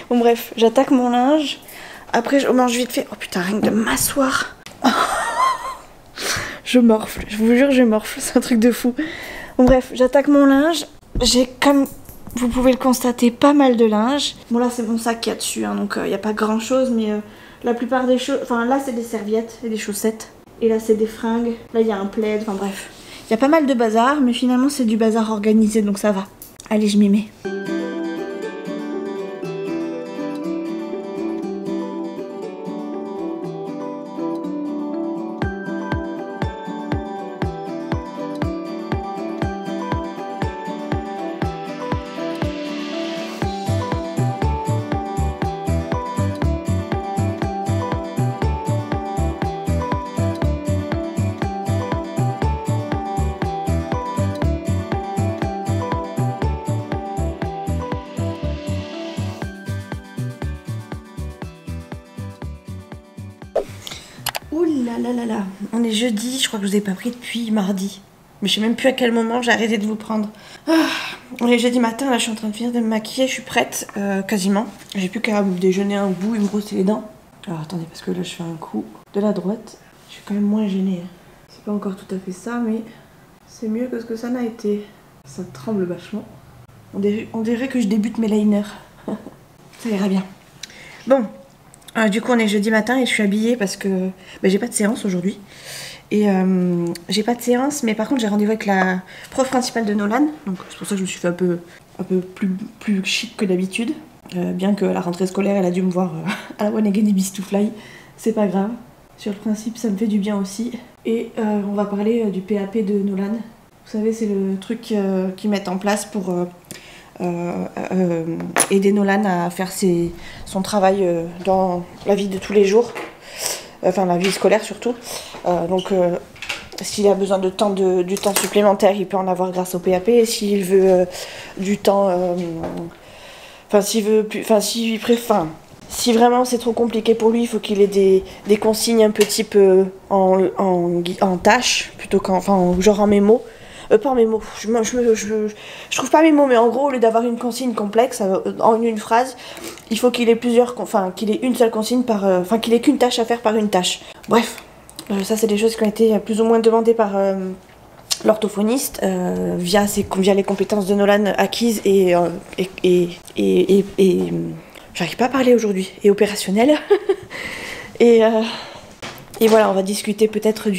Bon bref, j'attaque mon linge. Après, je mange vite fait. Oh putain, rien que de m'asseoir. Je morfle, je vous jure, je morfle, c'est un truc de fou. Bon bref, j'attaque mon linge. J'ai, comme vous pouvez le constater, pas mal de linge. Bon là c'est mon sac qu'il y a dessus, hein, donc il n'y a pas grand chose, mais la plupart des choses... Enfin là c'est des serviettes et des chaussettes. Et là c'est des fringues, là il y a un plaid, enfin bref. Il y a pas mal de bazar, mais finalement c'est du bazar organisé, donc ça va. Allez, je m'y mets. Ouh là là, on est jeudi, je crois que je vous ai pas pris depuis mardi. Mais je sais même plus à quel moment j'ai arrêté de vous prendre. On est jeudi matin, là je suis en train de finir de me maquiller, je suis prête, quasiment. J'ai plus qu'à déjeuner un bout et me brosser les dents. Alors attendez, parce que là je fais un coup de la droite. Je suis quand même moins gênée. C'est pas encore tout à fait ça, mais c'est mieux que ce que ça n'a été. Ça tremble vachement. On dirait que je débute mes liners. Ça ira bien. Bon, du coup on est jeudi matin et je suis habillée parce que j'ai pas de séance aujourd'hui. Et j'ai pas de séance, mais par contre j'ai rendez-vous avec la prof principale de Nolan. Donc c'est pour ça que je me suis fait un peu plus chic que d'habitude. Bien que la rentrée scolaire elle a dû me voir à la One Again et Beast to Fly. C'est pas grave. Sur le principe ça me fait du bien aussi. Et on va parler du PAP de Nolan. Vous savez c'est le truc qu'ils mettent en place pour aider Nolan à faire son travail dans la vie de tous les jours. Enfin la vie scolaire surtout. Donc s'il a besoin du temps supplémentaire, il peut en avoir grâce au PAP. Et s'il veut du temps... si vraiment c'est trop compliqué pour lui, il faut qu'il ait des consignes un petit peu en tâches, plutôt genre en mémo. Pas en mémo, je trouve pas mes mots, mais en gros, au lieu d'avoir une consigne complexe en une phrase, il faut qu'il ait qu'il ait une seule consigne qu'il ait qu'une tâche à faire par une tâche. Bref, ça c'est des choses qui ont été plus ou moins demandées par l'orthophoniste via les compétences de Nolan acquises et j'arrive pas à parler aujourd'hui, et opérationnelles. et voilà, on va discuter peut-être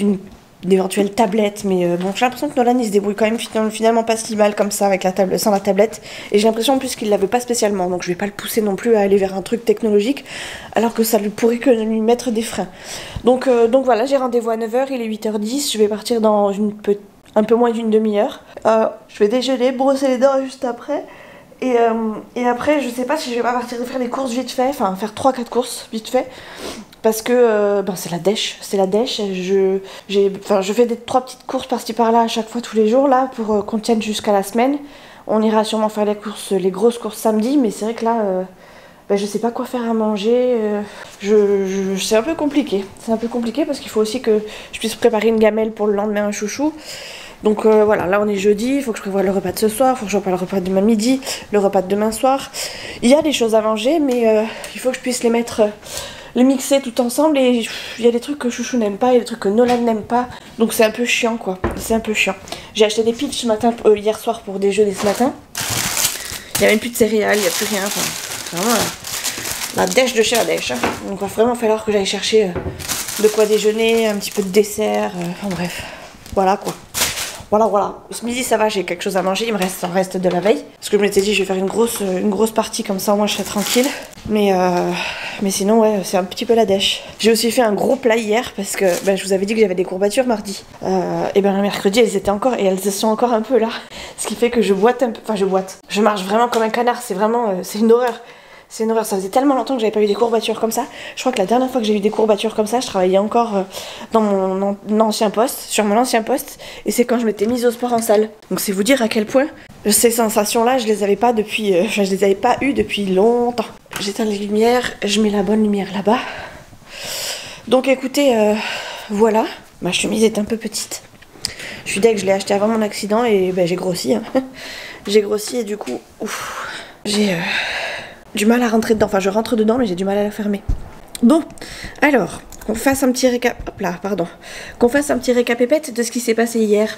d'éventuelles tablettes, mais bon, j'ai l'impression que Nolan il se débrouille quand même finalement pas si mal comme ça avec sans la tablette, et j'ai l'impression en plus qu'il la veut pas spécialement, donc je vais pas le pousser non plus à aller vers un truc technologique alors que ça lui pourrait que lui mettre des freins. Donc voilà, j'ai rendez-vous à 9h, il est 8h10, je vais partir dans un peu moins d'une demi-heure. Je vais déjeuner, brosser les dents juste après. Et après, je sais pas si je vais pas partir faire des courses vite fait, faire 3-4 courses vite fait. Parce que c'est la dèche. Je fais 3 petites courses par-ci par-là à chaque fois tous les jours là pour qu'on tienne jusqu'à la semaine. On ira sûrement faire les grosses courses samedi, mais c'est vrai que là, je sais pas quoi faire à manger. C'est un peu compliqué. C'est un peu compliqué parce qu'il faut aussi que je puisse préparer une gamelle pour le lendemain, un chouchou. Donc voilà, là on est jeudi, il faut que je prévoie le repas de ce soir, il faut que je prépare le repas de demain midi, le repas de demain soir. Il y a des choses à manger, mais il faut que je puisse les mixer tout ensemble, et il y a des trucs que Chouchou n'aime pas, il y a des trucs que Nolan n'aime pas, donc c'est un peu chiant quoi, c'est un peu chiant. J'ai acheté des peach hier soir pour déjeuner ce matin. Il n'y a même plus de céréales, il n'y a plus rien, c'est vraiment la dèche de chez la dèche. Donc il va vraiment falloir que j'aille chercher de quoi déjeuner, un petit peu de dessert, bref, voilà quoi. Voilà. Ce midi ça va, j'ai quelque chose à manger, il me reste de la veille. Parce que je m'étais dit je vais faire une grosse partie comme ça, au moins je serai tranquille. Mais sinon ouais, c'est un petit peu la dèche. J'ai aussi fait un gros plat hier parce que je vous avais dit que j'avais des courbatures mardi. Et le mercredi elles étaient encore, et elles sont encore un peu là. Ce qui fait que je boite un peu, je marche vraiment comme un canard, c'est une horreur. C'est une horreur, ça faisait tellement longtemps que j'avais pas eu des courbatures comme ça. Je crois que la dernière fois que j'ai eu des courbatures comme ça, je travaillais encore dans mon ancien poste, sur mon ancien poste, et c'est quand je m'étais mise au sport en salle. Donc c'est vous dire à quel point ces sensations-là, je les avais pas eues depuis longtemps. J'éteins les lumières, je mets la bonne lumière là-bas. Donc écoutez, voilà, ma chemise est un peu petite. Je suis deg, je l'ai achetée avant mon accident et j'ai grossi. Hein. J'ai grossi et du coup, j'ai du mal à rentrer dedans. Je rentre dedans, mais j'ai du mal à la fermer. Bon, alors, qu'on fasse un petit récapépète de ce qui s'est passé hier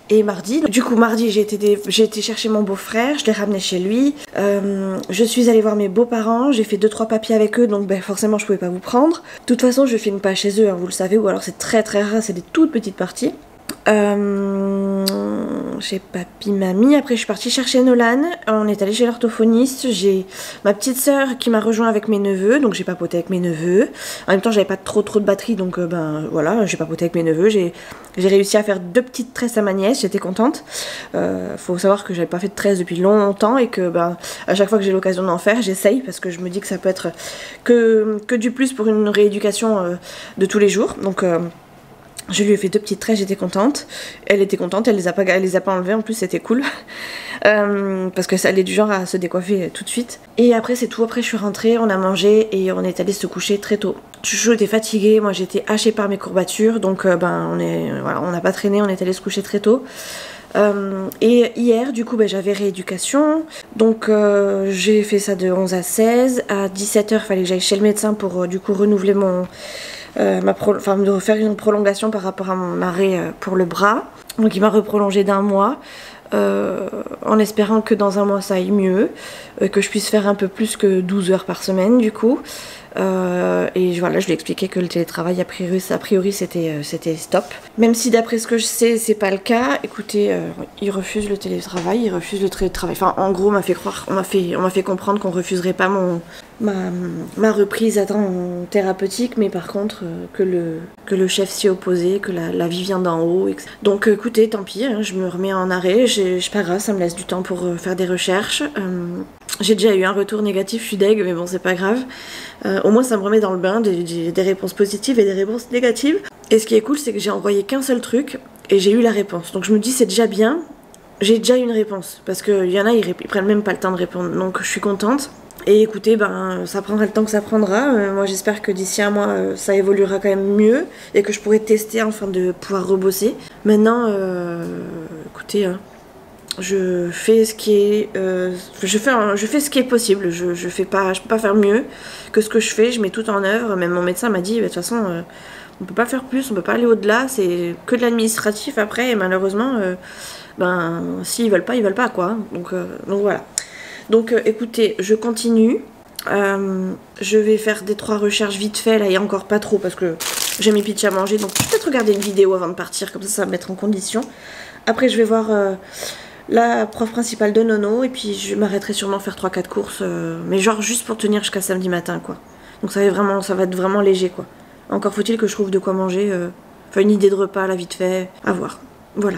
et mardi. Du coup, mardi, j'ai été chercher mon beau-frère, je l'ai ramené chez lui. Je suis allée voir mes beaux-parents, j'ai fait 2-3 papiers avec eux, donc forcément, je pouvais pas vous prendre. De toute façon, je filme pas chez eux, hein, vous le savez, ou alors c'est très rare, c'est des toutes petites parties. Chez papy, mamie. Après je suis partie chercher Nolan, on est allé chez l'orthophoniste. J'ai ma petite soeur qui m'a rejoint avec mes neveux, donc j'ai papoté avec mes neveux. En même temps j'avais pas trop de batterie, donc voilà, j'ai papoté avec mes neveux. J'ai réussi à faire 2 petites tresses à ma nièce, j'étais contente. Faut savoir que j'avais pas fait de tresses depuis longtemps et que à chaque fois que j'ai l'occasion d'en faire, j'essaye parce que je me dis que ça peut être que du plus pour une rééducation de tous les jours. Donc je lui ai fait 2 petites tresses, j'étais contente. Elle était contente, elle les a pas enlevées, en plus c'était cool. Parce que ça, elle est du genre à se décoiffer tout de suite. Et après c'est tout, après je suis rentrée, on a mangé et on est allé se coucher très tôt. Chouchou était fatiguée, moi j'étais hachée par mes courbatures, donc on n'a pas traîné, on est allé se coucher très tôt. Et hier du coup j'avais rééducation, donc j'ai fait ça de 11 à 16. À 17h fallait que j'aille chez le médecin pour du coup renouveler de faire une prolongation par rapport à mon arrêt pour le bras. Donc il m'a reprolongé d'1 mois. en espérant que dans un mois ça aille mieux, que je puisse faire un peu plus que 12 heures par semaine du coup. Et voilà, je lui ai expliqué que le télétravail a priori c'était stop. Même si d'après ce que je sais c'est pas le cas, écoutez, il refuse le télétravail, il refuse le télétravail. Enfin en gros on m'a fait comprendre qu'on refuserait pas ma reprise à temps thérapeutique, mais par contre que le chef s'y opposait, que la vie vient d'en haut, etc. Donc écoutez, tant pis, hein, je me remets en arrêt, je pas grave, ça me laisse du temps pour faire des recherches. J'ai déjà eu un retour négatif, je suis deg, mais bon c'est pas grave. Au moins ça me remet dans le bain, des réponses positives et des réponses négatives. Et ce qui est cool, c'est que j'ai envoyé qu'un seul truc et j'ai eu la réponse. Donc je me dis c'est déjà bien, j'ai déjà une réponse. Parce qu'il y en a, ils prennent même pas le temps de répondre. Donc je suis contente. Et écoutez, ben ça prendra le temps que ça prendra. Moi j'espère que d'ici un mois ça évoluera quand même mieux et que je pourrai tester afin de pouvoir rebosser. Maintenant, écoutez, hein, je fais ce qui est, je fais ce qui est possible. Je peux pas faire mieux que ce que je fais. Je mets tout en œuvre. Même mon médecin m'a dit, de toute façon, on peut pas faire plus, on peut pas aller au-delà. C'est que de l'administratif après. Et malheureusement, ben s'ils veulent pas quoi. Donc voilà. Donc écoutez, je continue. Je vais faire des 3 recherches vite fait là et encore pas trop parce que j'ai mes pitchs à manger. Donc je vais peut-être regarder une vidéo avant de partir, comme ça va me mettre en condition. Après je vais voir la prof principale de Nono et puis je m'arrêterai sûrement faire 3-4 courses. Mais genre juste pour tenir jusqu'à samedi matin quoi. Donc ça va être vraiment léger quoi. Encore faut-il que je trouve de quoi manger. Enfin une idée de repas là vite fait. À voir. Voilà.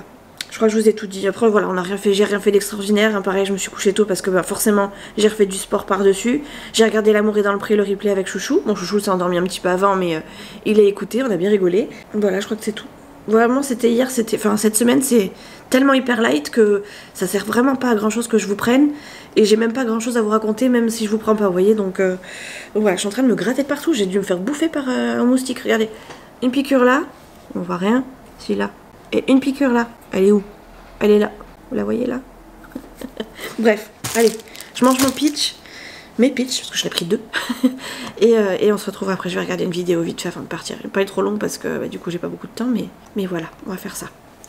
Je crois que je vous ai tout dit. Après voilà, j'ai rien fait d'extraordinaire. Hein. Pareil, je me suis couchée tôt parce que bah, forcément j'ai refait du sport par-dessus. J'ai regardé L'amour est dans le pré, le replay avec Chouchou. Bon, Chouchou s'est endormi un petit peu avant, mais il a écouté, on a bien rigolé. Voilà, je crois que c'est tout. Vraiment, c'était hier, cette semaine, c'est tellement hyper light que ça sert vraiment pas à grand chose que je vous prenne. Et j'ai même pas grand chose à vous raconter, même si je vous prends pas, vous voyez. Donc voilà, je suis en train de me gratter de partout. J'ai dû me faire bouffer par un moustique. Regardez, une piqûre là, on voit rien. Si là. Et une piqûre là, elle est où? Elle est là, vous la voyez là? Bref, allez, je mange mes pitchs, parce que je l'ai pris 2. et on se retrouve après, je vais regarder une vidéo vite fait avant de partir. Elle va pas être trop longue parce que bah, du coup j'ai pas beaucoup de temps, mais voilà, on va faire ça.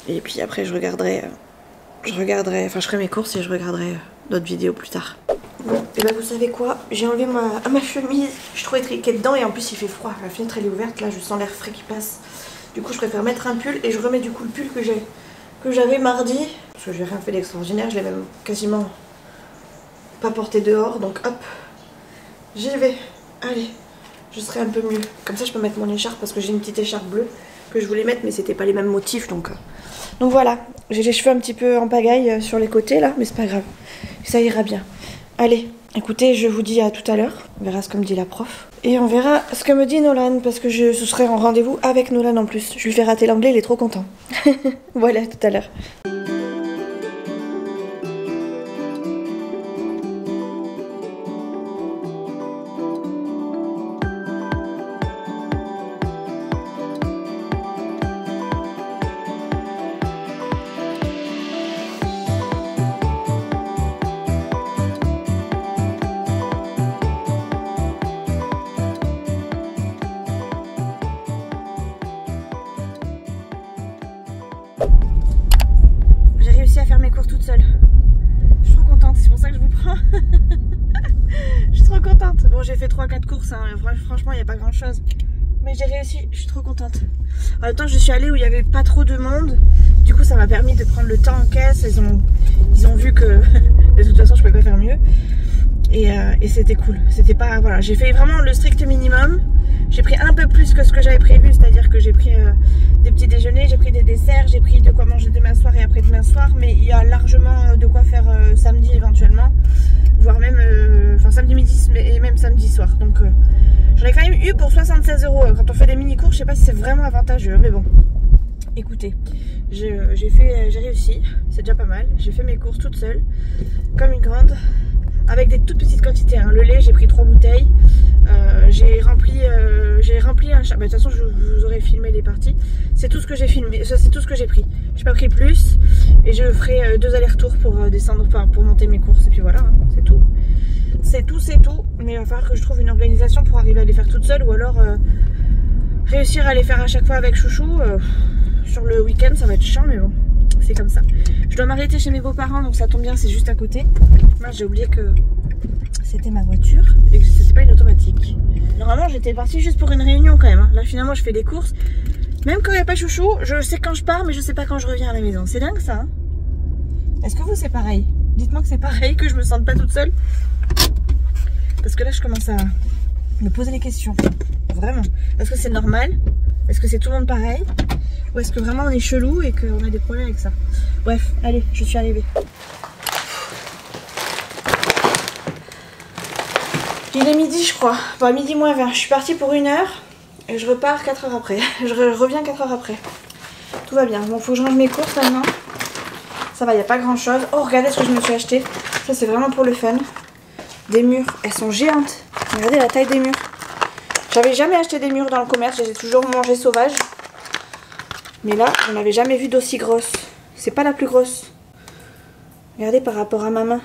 Et puis après je ferai mes courses et je regarderai d'autres vidéos plus tard. Bon, et bah vous savez quoi, j'ai enlevé ma chemise, je trouvais triqué dedans et en plus il fait froid, la fenêtre elle est ouverte, là je sens l'air frais qui passe. Du coup je préfère mettre un pull et je remets du coup le pull que j'avais mardi, parce que j'ai rien fait d'extraordinaire, je l'ai même quasiment pas porté dehors, donc hop, j'y vais, allez, je serai un peu mieux. Comme ça je peux mettre mon écharpe parce que j'ai une petite écharpe bleue que je voulais mettre mais c'était pas les mêmes motifs, donc voilà, j'ai les cheveux un petit peu en pagaille sur les côtés là, mais c'est pas grave, ça ira bien. Allez, écoutez, je vous dis à tout à l'heure, on verra ce que me dit la prof. Et on verra ce que me dit Nolan, parce que ce serai en rendez-vous avec Nolan en plus. Je lui fais rater l'anglais, il est trop content. Voilà, à tout à l'heure. À faire mes courses toute seule. Je suis trop contente, c'est pour ça que je vous prends. Je suis trop contente. Bon, j'ai fait 3-4 courses, hein. Franchement, il n'y a pas grand chose. Mais j'ai réussi, je suis trop contente. En même temps, je suis allée où il n'y avait pas trop de monde. Du coup, ça m'a permis de prendre le temps en caisse. Ils ont vu que de toute façon, je ne pouvais pas faire mieux. Et c'était cool. C'était pas. Voilà, j'ai fait vraiment le strict minimum. J'ai pris un peu plus que ce que j'avais prévu, c'est-à-dire que j'ai pris des petits déjeuners, j'ai pris des desserts, j'ai pris de quoi manger demain soir et après-demain soir, mais il y a largement de quoi faire samedi éventuellement, voire même samedi midi et même samedi soir. Donc j'en ai quand même eu pour 76 €. Quand on fait des mini-cours, je sais pas si c'est vraiment avantageux, mais bon. Écoutez, j'ai réussi, c'est déjà pas mal. J'ai fait mes courses toute seule, comme une grande, avec des toutes petites quantités. Hein. Le lait, j'ai pris 3 bouteilles. J'ai rempli un chat. Bah, de toute façon, je vous aurais filmé les parties. C'est tout ce que j'ai filmé. Ça, c'est tout ce que j'ai pris. J'ai pas pris plus. Et je ferai 2 allers-retours pour descendre, enfin pour monter mes courses. Et puis voilà, hein, c'est tout. C'est tout. Mais il va falloir que je trouve une organisation pour arriver à les faire toute seule, ou alors réussir à les faire à chaque fois avec Chouchou. Sur le week-end, ça va être chiant, mais bon, c'est comme ça. Je Je dois m'arrêter chez mes beaux-parents, donc ça tombe bien, c'est juste à côté. Moi j'ai oublié que c'était ma voiture et que c'était pas une automatique. Normalement j'étais partie juste pour une réunion quand même. Hein. Là finalement je fais des courses. Même quand il n'y a pas chouchou, je sais quand je pars mais je sais pas quand je reviens à la maison. C'est dingue ça. Hein. Est-ce que vous c'est pareil? Dites-moi que c'est pareil, que je me sente pas toute seule. Parce que là je commence à me poser des questions. Vraiment. Est-ce que c'est normal? Est-ce que c'est tout le monde pareil? Ou est-ce que vraiment on est chelou et qu'on a des problèmes avec ça? Bref, allez, je suis arrivée. Il est midi je crois, enfin midi moins 20. Je suis partie pour 1 heure et je repars 4 heures après. Je reviens 4 heures après. Tout va bien. Bon, faut que je range mes courses maintenant. Ça va, il n'y a pas grand chose. Oh, regardez ce que je me suis acheté. Ça c'est vraiment pour le fun. Des murs, elles sont géantes. Regardez la taille des murs. J'avais jamais acheté des murs dans le commerce, je les ai toujours mangés sauvages. Mais là, je n'avais jamais vu d'aussi grosse. C'est pas la plus grosse. Regardez par rapport à ma main.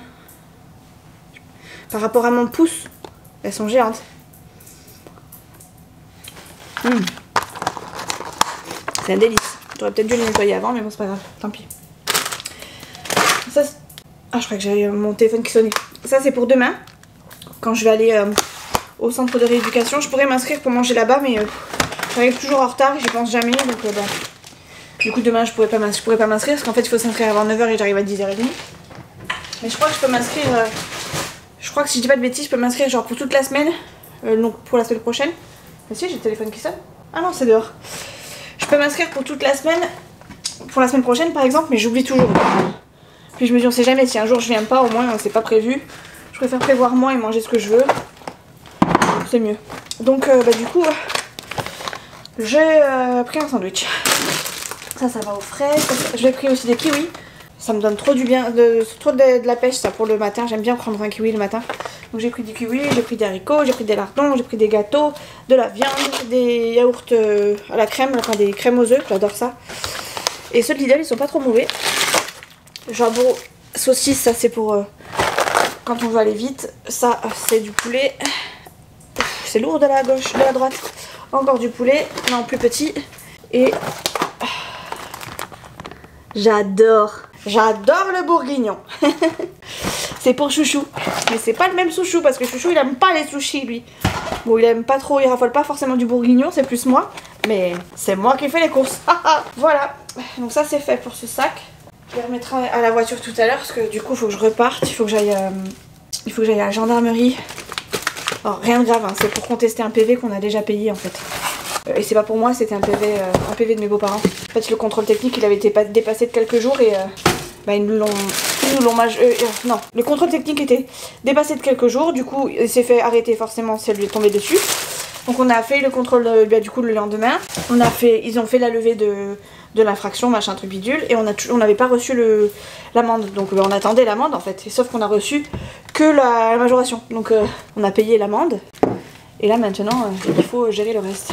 Par rapport à mon pouce. Elles sont géantes. C'est un délice. J'aurais peut-être dû les nettoyer avant, mais bon, c'est pas grave. Tant pis. Ça, ah, je crois que j'avais mon téléphone qui sonnait. Ça, c'est pour demain. Quand je vais aller au centre de rééducation. Je pourrais m'inscrire pour manger là-bas, mais j'arrive toujours en retard et j'y pense jamais. Donc, bah, du coup, demain, je pourrais pas m'inscrire parce qu'en fait, il faut s'inscrire avant 9h et j'arrive à 10h30. Mais je crois que je peux m'inscrire. Je crois que si je dis pas de bêtises, je peux m'inscrire genre pour toute la semaine. Donc pour la semaine prochaine. Mais si, j'ai le téléphone qui sonne. Ah non, c'est dehors. Je peux m'inscrire pour toute la semaine. Pour la semaine prochaine par exemple, mais j'oublie toujours. Puis je me dis, on sait jamais, si un jour je viens pas, au moins c'est pas prévu. Je préfère prévoir moi et manger ce que je veux. C'est mieux. Donc bah, du coup, j'ai pris un sandwich. Ça va au frais. J'ai pris aussi des kiwis. Ça me donne trop du bien, trop de la pêche ça pour le matin. J'aime bien prendre un kiwi le matin. Donc j'ai pris du kiwi, j'ai pris des haricots, j'ai pris des lardons, j'ai pris des gâteaux, de la viande, des yaourts à la crème, enfin des crèmes aux œufs, j'adore ça. Et ceux de Lidl ils sont pas trop mauvais. Jambon, saucisse, ça c'est pour quand on veut aller vite. Ça c'est du poulet. C'est lourd de la gauche, de la droite. Encore du poulet, non plus petit. Et j'adore le bourguignon. C'est pour Chouchou. Mais c'est pas le même Chouchou parce que Chouchou il aime pas les sushis lui. Bon il aime pas trop, il raffole pas forcément du bourguignon, c'est plus moi. Mais c'est moi qui fais les courses. Voilà. Donc ça c'est fait pour ce sac. Je les remettrai à la voiture tout à l'heure parce que du coup il faut que je reparte. Il faut que j'aille à la gendarmerie. Alors rien de grave, hein. C'est pour contester un PV qu'on a déjà payé en fait. Et c'est pas pour moi, c'était un PV de mes beaux-parents. En fait le contrôle technique il avait été dépassé de quelques jours et bah, ils nous l'ont non, le contrôle technique était dépassé de quelques jours, du coup il s'est fait arrêter forcément si elle lui est tombée dessus. Donc on a fait le contrôle du coup le lendemain. Ils ont fait la levée de l'infraction, machin truc bidule, et on n'avait pas reçu l'amende. Donc on attendait l'amende en fait, et sauf qu'on a reçu que la majoration. Donc on a payé l'amende, et là maintenant il faut gérer le reste.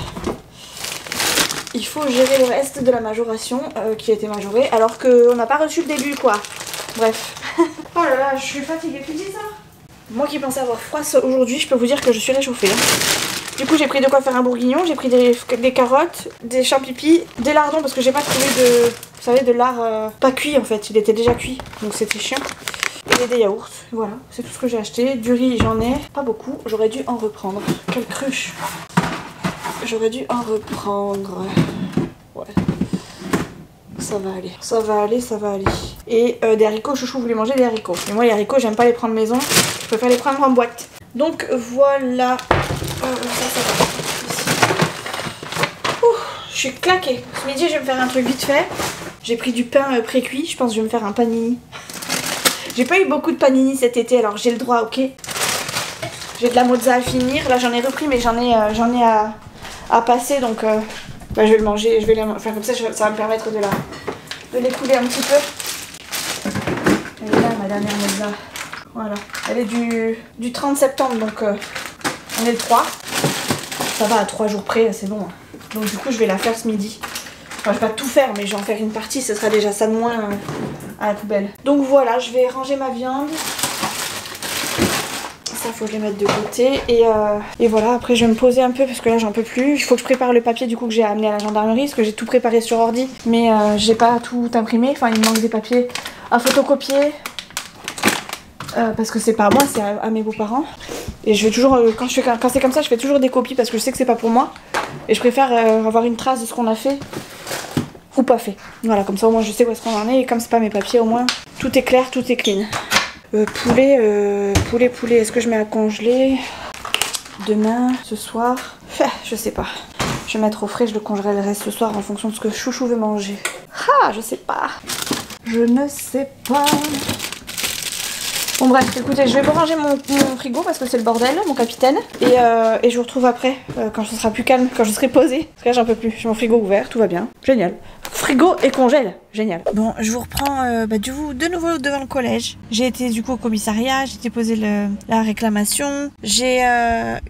Il faut gérer le reste de la majoration qui a été majorée, alors qu'on n'a pas reçu le début quoi. Bref. Oh là là, je suis fatiguée, tu dis ça? Moi qui pensais avoir froid aujourd'hui, je peux vous dire que je suis réchauffée. Hein. Du coup j'ai pris de quoi faire un bourguignon, j'ai pris des carottes, des champipis, des lardons parce que j'ai pas trouvé vous savez, de lard pas cuit en fait, il était déjà cuit, donc c'était chiant. Et des yaourts, voilà, c'est tout ce que j'ai acheté. Du riz j'en ai pas beaucoup, j'aurais dû en reprendre. Quelle cruche! J'aurais dû en reprendre. Ouais. Ça va aller, ça va aller, ça va aller. Et des haricots, Chouchou voulait manger des haricots. Et moi les haricots j'aime pas les prendre maison, je préfère les prendre en boîte. Donc voilà. Ça va. Je suis claquée. Ce midi je vais me faire un truc vite fait. J'ai pris du pain pré-cuit, je pense que je vais me faire un panini. J'ai pas eu beaucoup de panini cet été, alors j'ai le droit, ok. J'ai de la mozza à finir, là j'en ai repris mais j'en ai à passer, donc bah, je vais le manger, je vais faire comme ça, ça va me permettre de l'écouler un petit peu. Elle est là ma dernière mozza. Voilà, elle est du 30 septembre, donc on est le 3. Ça va, à 3 jours près, c'est bon. Donc du coup je vais la faire ce midi. Enfin je vais pas tout faire, mais je vais en faire une partie, ce sera déjà ça de moins à la poubelle. Donc voilà, je vais ranger ma viande. Ça faut que je les mette de côté et voilà, après je vais me poser un peu parce que là j'en peux plus. Il faut que je prépare le papier du coup que j'ai amené à la gendarmerie parce que j'ai tout préparé sur ordi mais j'ai pas tout imprimé, enfin il me manque des papiers à photocopier. Parce que c'est pas à moi, c'est à mes beaux-parents. Et je vais toujours, quand c'est comme ça, je fais toujours des copies parce que je sais que c'est pas pour moi. Et je préfère avoir une trace de ce qu'on a fait ou pas fait. Voilà, comme ça au moins je sais où est-ce qu'on en est. Et comme c'est pas mes papiers, au moins tout est clair, tout est clean. Poulet, est-ce que je mets à congeler demain, ce soir? Je sais pas. Je vais mettre au frais, je le congèlerai le reste ce soir en fonction de ce que Chouchou veut manger. Ah, je sais pas. Je ne sais pas. Bon bref, écoutez, je vais ranger mon frigo parce que c'est le bordel, mon capitaine. Et je vous retrouve après, quand ce sera plus calme, quand je serai posée. Parce que là j'en peux plus, j'ai mon frigo ouvert, tout va bien. Génial. Frigo et congèle, génial. Bon, je vous reprends de nouveau devant le collège. J'ai été du coup au commissariat, j'ai déposé la réclamation. J'ai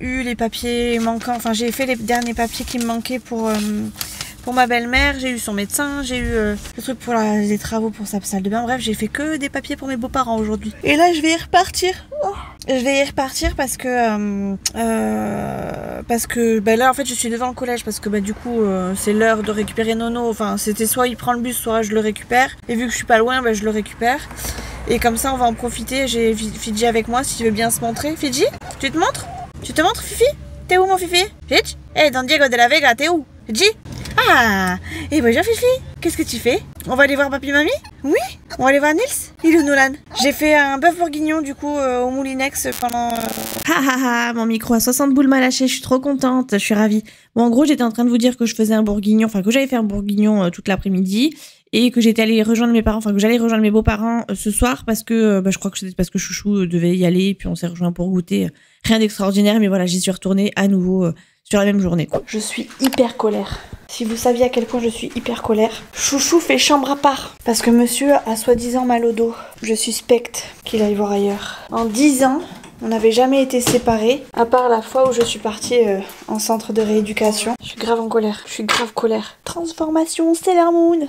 eu les papiers manquants, enfin j'ai fait les derniers papiers qui me manquaient pour ma belle-mère, j'ai eu son médecin, j'ai eu le truc pour les travaux pour sa salle de bain. Bref, j'ai fait que des papiers pour mes beaux-parents aujourd'hui. Et là, je vais y repartir. Oh. Je vais y repartir parce que là, en fait, je suis devant le collège parce que du coup, c'est l'heure de récupérer Nono. Enfin, c'était soit il prend le bus, soit je le récupère. Et vu que je suis pas loin, je le récupère. Et comme ça, on va en profiter. J'ai Fidji avec moi, s'il veut bien se montrer. Fidji, tu te montres? Tu te montres, Fifi? T'es où, mon Fifi? Fidji? Hey, Don Diego de la Vega, t'es où? Fidji? Ah, et bonjour Fifi, qu'est-ce que tu fais? On va aller voir papy mamie? Oui, on va aller voir Nils. Il est où Nolan? J'ai fait un bœuf bourguignon du coup au Moulinex pendant... mon micro à 60 boules m'a lâché, je suis trop contente, je suis ravie. Bon, en gros, j'étais en train de vous dire que je faisais un bourguignon, enfin que j'avais fait un bourguignon toute l'après-midi. Et que j'étais allée rejoindre mes parents, enfin que j'allais rejoindre mes beaux-parents ce soir parce que je crois que c'était parce que Chouchou devait y aller, puis on s'est rejoint pour goûter. Rien d'extraordinaire, mais voilà, j'y suis retournée à nouveau sur la même journée, quoi. Je suis hyper colère. Si vous saviez à quel point je suis hyper colère. Chouchou fait chambre à part parce que monsieur a soi-disant mal au dos. Je suspecte qu'il aille voir ailleurs. En 10 ans, on n'avait jamais été séparés, à part la fois où je suis partie en centre de rééducation. Je suis grave en colère, je suis grave colère. Transformation Sailor Moon.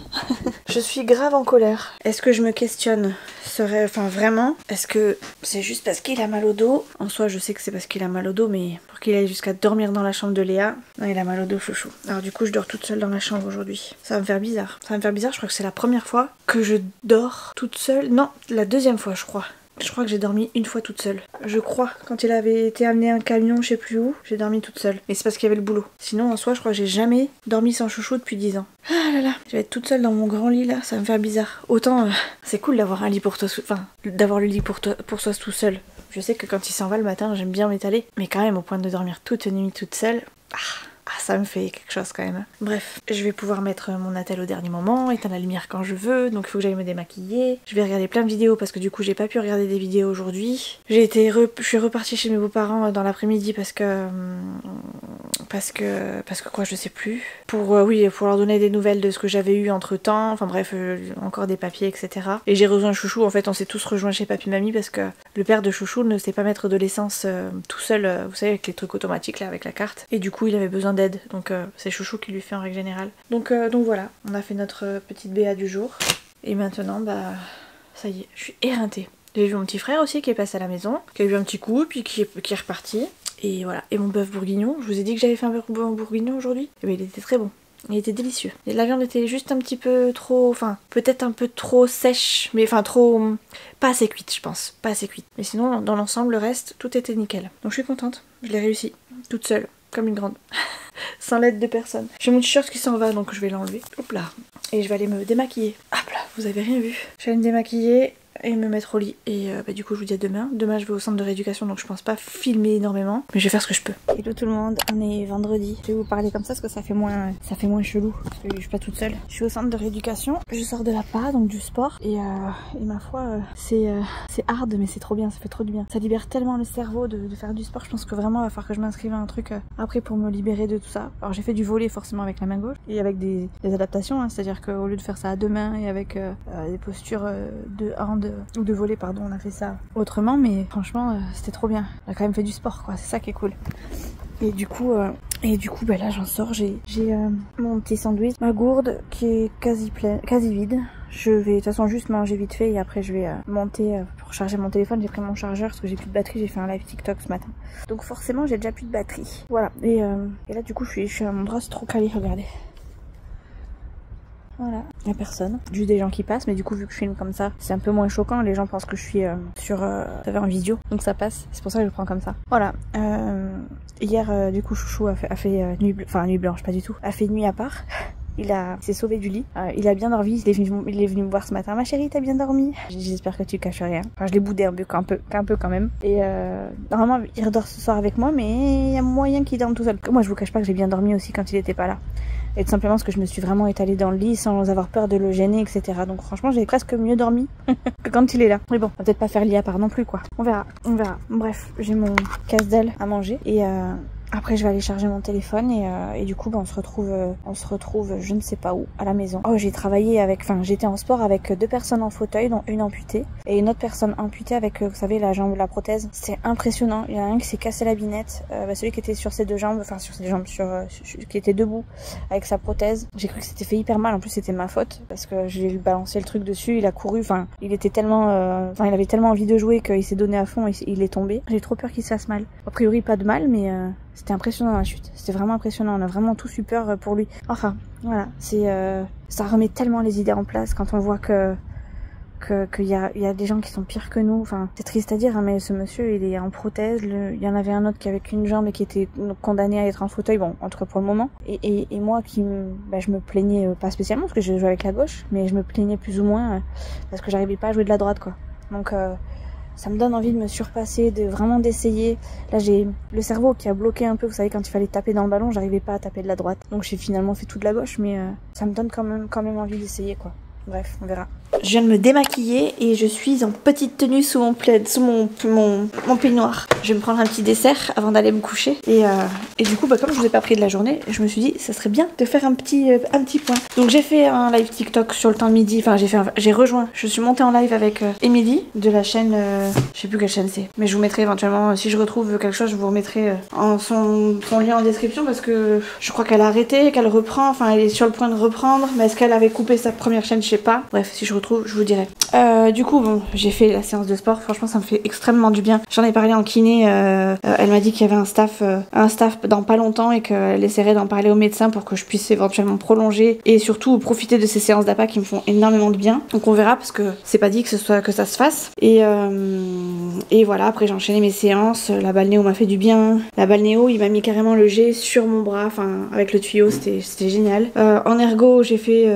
Je suis grave en colère. Est-ce que je me questionne? Vraiment, est-ce que c'est juste parce qu'il a mal au dos? En soi, je sais que c'est parce qu'il a mal au dos, mais pour qu'il aille jusqu'à dormir dans la chambre de Léa, non, il a mal au dos, Chouchou. Alors du coup, je dors toute seule dans la chambre aujourd'hui. Ça va me faire bizarre. Ça va me faire bizarre, je crois que c'est la première fois que je dors toute seule. Non, la deuxième fois, je crois. Je crois que j'ai dormi une fois toute seule. Je crois, quand il avait été amené un camion, je sais plus où, j'ai dormi toute seule. Mais c'est parce qu'il y avait le boulot. Sinon, en soi, je crois que j'ai jamais dormi sans Chouchou depuis 10 ans. Ah là là, je vais être toute seule dans mon grand lit là, ça va me faire bizarre. Autant, c'est cool d'avoir un lit pour toi, d'avoir le lit pour soi tout seul. Je sais que quand il s'en va le matin, j'aime bien m'étaler. Mais quand même, au point de dormir toute nuit toute seule, ça me fait quelque chose quand même. Bref, je vais pouvoir mettre mon attel au dernier moment, éteindre la lumière quand je veux, donc il faut que j'aille me démaquiller. Je vais regarder plein de vidéos parce que du coup j'ai pas pu regarder des vidéos aujourd'hui. Je suis repartie chez mes beaux-parents dans l'après-midi parce que quoi, je sais plus. Pour leur donner des nouvelles de ce que j'avais eu entre temps, enfin bref, encore des papiers, etc. Et j'ai rejoint Chouchou, en fait on s'est tous rejoints chez papy mamie parce que le père de Chouchou ne sait pas mettre de l'essence tout seul, vous savez, avec les trucs automatiques là, avec la carte. Et du coup il avait besoin d'aide, donc c'est Chouchou qui lui fait en règle générale. Donc voilà, on a fait notre petite BA du jour. Et maintenant, ça y est, je suis éreintée. J'ai vu mon petit frère aussi qui est passé à la maison, qui a eu un petit coup, puis qui est reparti. Et voilà, et mon bœuf bourguignon, je vous ai dit que j'avais fait un bœuf bourguignon aujourd'hui. Et bien il était très bon, il était délicieux. Et la viande était juste un petit peu trop, peut-être un peu trop sèche, mais trop, pas assez cuite je pense, pas assez cuite. Mais sinon dans l'ensemble, le reste, tout était nickel. Donc je suis contente, je l'ai réussi, toute seule, comme une grande. Sans l'aide de personne. J'ai mon t-shirt qui s'en va, donc je vais l'enlever. Hop là. Et je vais aller me démaquiller. Hop là, vous avez rien vu. Je vais aller me démaquiller et me mettre au lit. Et du coup je vous dis à demain. Demain je vais au centre de rééducation, donc je pense pas filmer énormément, mais je vais faire ce que je peux. Hello tout le monde, on est vendredi. Je vais vous parler comme ça parce que ça fait moins chelou, parce que je suis pas toute seule. Je suis au centre de rééducation, je sors de la PA, donc du sport, et ma foi c'est hard, mais c'est trop bien, ça fait trop du bien. Ça libère tellement le cerveau de faire du sport. Je pense que vraiment il va falloir que je m'inscrive à un truc après pour me libérer de tout ça. Alors j'ai fait du volley forcément avec la main gauche et avec des adaptations, hein, c'est-à-dire qu'au lieu de faire ça à deux mains et avec des postures de hand ou de volley, pardon, on a fait ça autrement, mais franchement c'était trop bien. On a quand même fait du sport, quoi, c'est ça qui est cool. Et du coup là j'en sors, j'ai mon petit sandwich, ma gourde qui est quasi vide. Je vais de toute façon juste manger vite fait et après je vais monter pour charger mon téléphone. J'ai pris mon chargeur parce que j'ai plus de batterie, j'ai fait un live TikTok ce matin. Donc forcément j'ai déjà plus de batterie. Voilà, et là du coup je suis à mon drap, c'est trop quali, regardez. Voilà, il y a personne, juste des gens qui passent, mais du coup vu que je filme comme ça, c'est un peu moins choquant, les gens pensent que je suis en vidéo, donc ça passe, c'est pour ça que je le prends comme ça. Voilà, hier du coup Chouchou a fait nuit blanche, pas du tout, a fait nuit à part. Il s'est sauvé du lit. Il a bien dormi. Il est venu me voir ce matin. Ma chérie, t'as bien dormi? J'espère que tu caches rien. Enfin, je l'ai boudé un peu quand même. Et normalement, il redort ce soir avec moi, mais il y a moyen qu'il dorme tout seul. Moi, je vous cache pas que j'ai bien dormi aussi quand il était pas là. Et tout simplement parce que je me suis vraiment étalée dans le lit sans avoir peur de le gêner, etc. Donc franchement, j'ai presque mieux dormi que quand il est là. Mais bon, on va peut-être pas faire lit à part non plus, quoi. On verra. Bref, j'ai mon casse-dalle à manger et après je vais aller charger mon téléphone et du coup on se retrouve je ne sais pas où, à la maison. Oh, j'étais en sport avec 2 personnes en fauteuil, dont une amputée et une autre personne amputée avec vous savez la jambe, la prothèse. C'est impressionnant. Il y en a un qui s'est cassé la binette, celui qui était sur ses 2 jambes, enfin sur ses jambes, qui était debout avec sa prothèse. J'ai cru que c'était fait hyper mal, en plus c'était ma faute parce que je lui ai balancé le truc dessus, il a couru, enfin il était tellement il avait tellement envie de jouer qu'il s'est donné à fond et il est tombé. J'ai trop peur qu'il se fasse mal. A priori pas de mal, mais c'était impressionnant la chute, c'était vraiment impressionnant, on a vraiment tous eu peur pour lui. Enfin, voilà, ça remet tellement les idées en place quand on voit qu'il y a des gens qui sont pires que nous. Enfin, c'est triste à dire, hein, mais ce monsieur, il est en prothèse. Il y en avait un autre qui avait qu'une jambe et qui était condamné à être en fauteuil, bon, en tout cas pour le moment. Et moi je me plaignais pas spécialement parce que je jouais avec la gauche, mais je me plaignais plus ou moins parce que j'arrivais pas à jouer de la droite, quoi. Donc ça me donne envie de me surpasser, de vraiment d'essayer. Là, j'ai le cerveau qui a bloqué un peu. Vous savez, quand il fallait taper dans le ballon, j'arrivais pas à taper de la droite. Donc j'ai finalement fait tout de la gauche, mais ça me donne quand même envie d'essayer, quoi. Bref, on verra. Je viens de me démaquiller et je suis en petite tenue sous mon plaid, sous mon peignoir. Je vais me prendre un petit dessert avant d'aller me coucher. Et du coup, comme je vous ai pas pris de la journée, je me suis dit, ça serait bien de faire un petit point. Donc j'ai fait un live TikTok sur le temps de midi. Enfin, je suis montée en live avec Émilie de la chaîne, je sais plus quelle chaîne c'est. Mais je vous mettrai éventuellement, si je retrouve quelque chose, je vous remettrai son lien en description parce que je crois qu'elle a arrêté, qu'elle reprend. Enfin, elle est sur le point de reprendre. Mais est-ce qu'elle avait coupé sa première chaîne? Je sais pas. Bref, si je retrouve, je vous dirai. Du coup, bon, j'ai fait la séance de sport. Franchement, ça me fait extrêmement du bien. J'en ai parlé en kiné. Elle m'a dit qu'il y avait un staff dans pas longtemps et qu'elle essaierait d'en parler au médecin pour que je puisse éventuellement prolonger et surtout profiter de ces séances d'appât qui me font énormément de bien. Donc on verra parce que c'est pas dit que ça se fasse. Et voilà. Après, j'ai enchaîné mes séances. La balnéo m'a fait du bien. La balnéo, il m'a mis carrément le jet sur mon bras. Enfin, avec le tuyau, c'était génial. En ergo, j'ai fait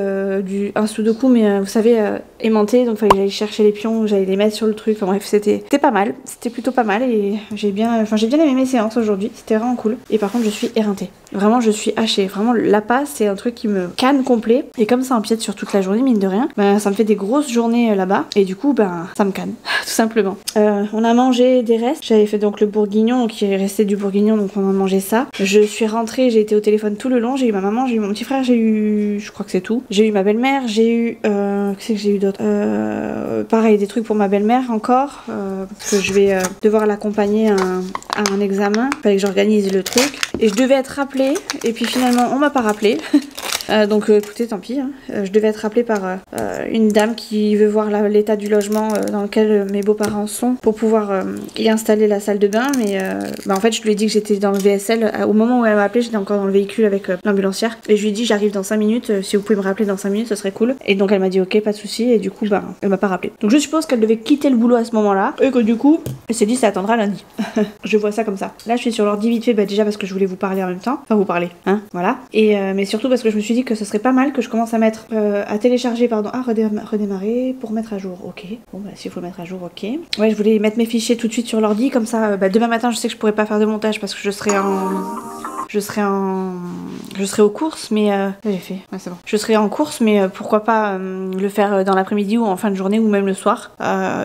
un sudoku, mais vous savez, aimanté, donc fallait que j'aille chercher les pions, j'allais les mettre sur le truc. Enfin bref, c'était pas mal, c'était plutôt pas mal et j'ai bien aimé mes séances aujourd'hui, c'était vraiment cool. Et par contre, je suis éreintée. Vraiment, je suis hachée. Vraiment, l'appât, c'est un truc qui me canne complet. Et comme ça empiète sur toute la journée, mine de rien, ça me fait des grosses journées là-bas. Et du coup, ça me canne, tout simplement. On a mangé des restes. J'avais fait donc le bourguignon, donc il restait du bourguignon, donc on a mangé ça. Je suis rentrée, j'ai été au téléphone tout le long. J'ai eu ma maman, j'ai eu mon petit frère, je crois que c'est tout. J'ai eu ma belle-mère, j'ai eu, qu'est-ce que j'ai eu d'autre? Pareil, des trucs pour ma belle-mère encore, parce que je vais devoir l'accompagner à un examen. Il fallait que j'organise le truc. Et je devais être rappelée, et puis finalement on m'a pas rappelée. Donc écoutez, tant pis, hein. Je devais être rappelée par une dame qui veut voir l'état du logement dans lequel mes beaux-parents sont pour pouvoir y installer la salle de bain, mais en fait je lui ai dit que j'étais dans le VSL. Au moment où elle m'a appelé, j'étais encore dans le véhicule avec l'ambulancière et je lui ai dit j'arrive dans 5 minutes, si vous pouvez me rappeler dans 5 minutes ce serait cool. Et donc elle m'a dit ok, pas de souci, et du coup elle m'a pas rappelé. Donc je suppose qu'elle devait quitter le boulot à ce moment là et que du coup elle s'est dit ça attendra lundi. Je vois ça comme ça. Là je suis sur l'ordi vite fait, déjà parce que je voulais vous parler en même temps, enfin vous parler, hein, voilà. Et mais surtout parce que je me suis dit que ce serait pas mal que je commence à mettre à télécharger, redémarrer pour mettre à jour. Ok, bon s'il faut mettre à jour, ok. Ouais, je voulais mettre mes fichiers tout de suite sur l'ordi, comme ça demain matin je sais que je pourrais pas faire de montage parce que je serai aux courses, mais j'ai fait, ouais, c'est bon. Je serai en course, mais pourquoi pas le faire dans l'après-midi ou en fin de journée ou même le soir.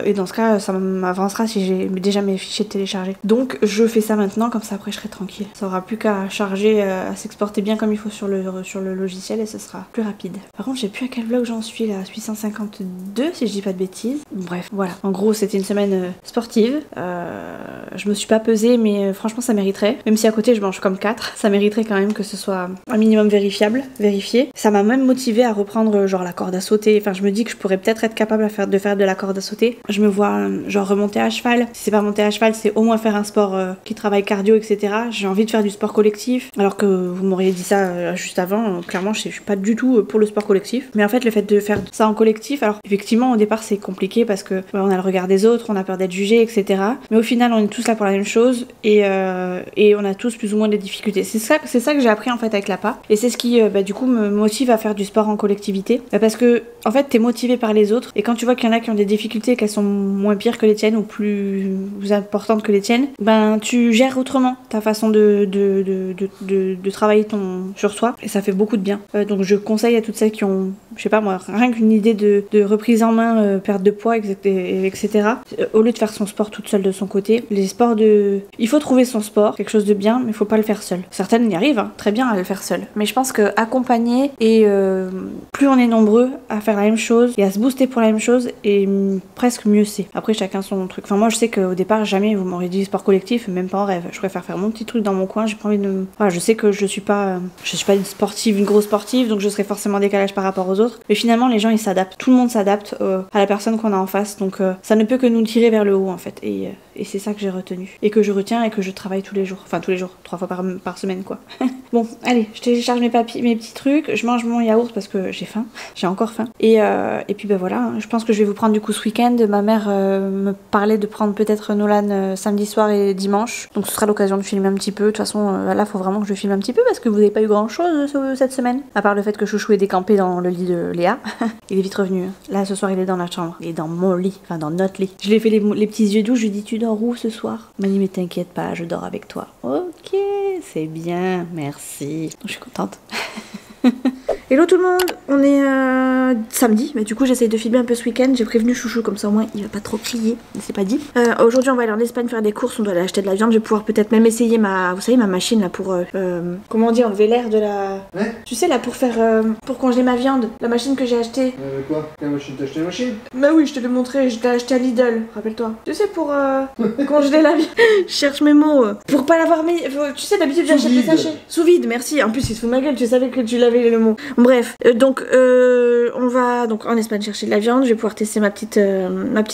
Et dans ce cas, ça m'avancera si j'ai déjà mes fichiers téléchargés. Donc je fais ça maintenant, comme ça après je serai tranquille. Ça aura plus qu'à charger, à s'exporter bien comme il faut sur le logiciel et ce sera plus rapide. Par contre, je sais plus à quel vlog j'en suis là, 852 si je dis pas de bêtises. Bref, voilà. En gros, c'était une semaine sportive. Je me suis pas pesée, mais franchement, ça mériterait. Même si à côté, je mange comme 4. Ça mériterait quand même que ce soit un minimum vérifié. Ça m'a même motivée à reprendre genre la corde à sauter. Enfin, je me dis que je pourrais peut-être être capable de faire de la corde à sauter. Je me vois genre remonter à cheval. Si c'est pas monter à cheval, c'est au moins faire un sport qui travaille cardio, etc. J'ai envie de faire du sport collectif. Alors que vous m'auriez dit ça juste avant. Clairement, je suis pas du tout pour le sport collectif. Mais en fait, le fait de faire ça en collectif, alors effectivement, au départ, c'est compliqué parce que on a le regard des autres, on a peur d'être jugé, etc. Mais au final, on est tous là pour la même chose et on a tous plus ou moins des difficultés. C'est ça que j'ai appris en fait avec l'APA. Et c'est ce qui, du coup, me motive à faire du sport en collectivité. Parce que, en fait, t'es motivé par les autres. Et quand tu vois qu'il y en a qui ont des difficultés, qu'elles sont moins pires que les tiennes ou plus importantes que les tiennes, ben tu gères autrement ta façon de travailler sur soi. Et ça fait beaucoup de bien. Donc je conseille à toutes celles qui ont, je sais pas moi, rien qu'une idée de reprise en main, perte de poids, etc. Au lieu de faire son sport toute seule de son côté, il faut trouver son sport, quelque chose de bien, mais il faut pas le faire seul. Certaines y arrivent très bien à le faire seul. Mais je pense que accompagner et plus on est nombreux à faire la même chose et à se booster pour la même chose, et presque mieux c'est. Après chacun son truc. Enfin moi je sais qu'au départ jamais vous m'aurez dit sport collectif, même pas en rêve. Je préfère faire mon petit truc dans mon coin. J'ai pas envie de. Voilà, je sais que je suis pas une sportive, une grosse sportive, donc je serai forcément en décalage par rapport aux autres. Mais finalement les gens ils s'adaptent. Tout le monde s'adapte à la personne qu'on a en face. Donc ça ne peut que nous tirer vers le haut en fait. Et c'est ça que j'ai retenu. Et que je retiens et que je travaille tous les jours. Enfin tous les jours, 3 fois par semaine quoi. Bon, allez, je télécharge mes petits trucs, je mange mon yaourt parce que j'ai faim, j'ai encore faim. Et puis ben voilà, je pense que je vais vous prendre du coup ce week-end. Ma mère me parlait de prendre peut-être Nolan samedi soir et dimanche. Donc ce sera l'occasion de filmer un petit peu. De toute façon, là, faut vraiment que je filme un petit peu parce que vous n'avez pas eu grand-chose cette semaine. À part le fait que Chouchou est décampé dans le lit de Léa. Il est vite revenu. Là, ce soir, il est dans la chambre. Il est dans mon lit, enfin dans notre lit. Je lui ai fait les petits yeux doux, je lui ai dit, tu dors où ce soir? Il m'a dit, mais t'inquiète pas, je dors avec toi. Ok, c'est bien, merci. Je suis contente. Hello tout le monde, on est samedi, mais du coup j'essaye de filmer un peu ce week-end. J'ai prévenu Chouchou comme ça au moins il va pas trop crier, c'est pas dit. Aujourd'hui on va aller en Espagne faire des courses, on doit aller acheter de la viande. Je vais pouvoir peut-être même essayer ma machine là pour comment dire, enlever l'air de la... Ouais. Tu sais là pour faire pour congeler ma viande, la machine que j'ai achetée. Quoi? La machine, t'as acheté une machine? Bah oui, je te l'ai montré, je l'ai acheté à Lidl, rappelle-toi. Tu sais pour congeler la viande. Je cherche mes mots. Pour pas l'avoir mis, tu sais d'habitude j'achète des sachets. Sous vide, merci. En plus il se fout de ma gueule, tu savais que tu l'avais le mot. Bref, donc on va donc en Espagne chercher de la viande. Je vais pouvoir tester ma petite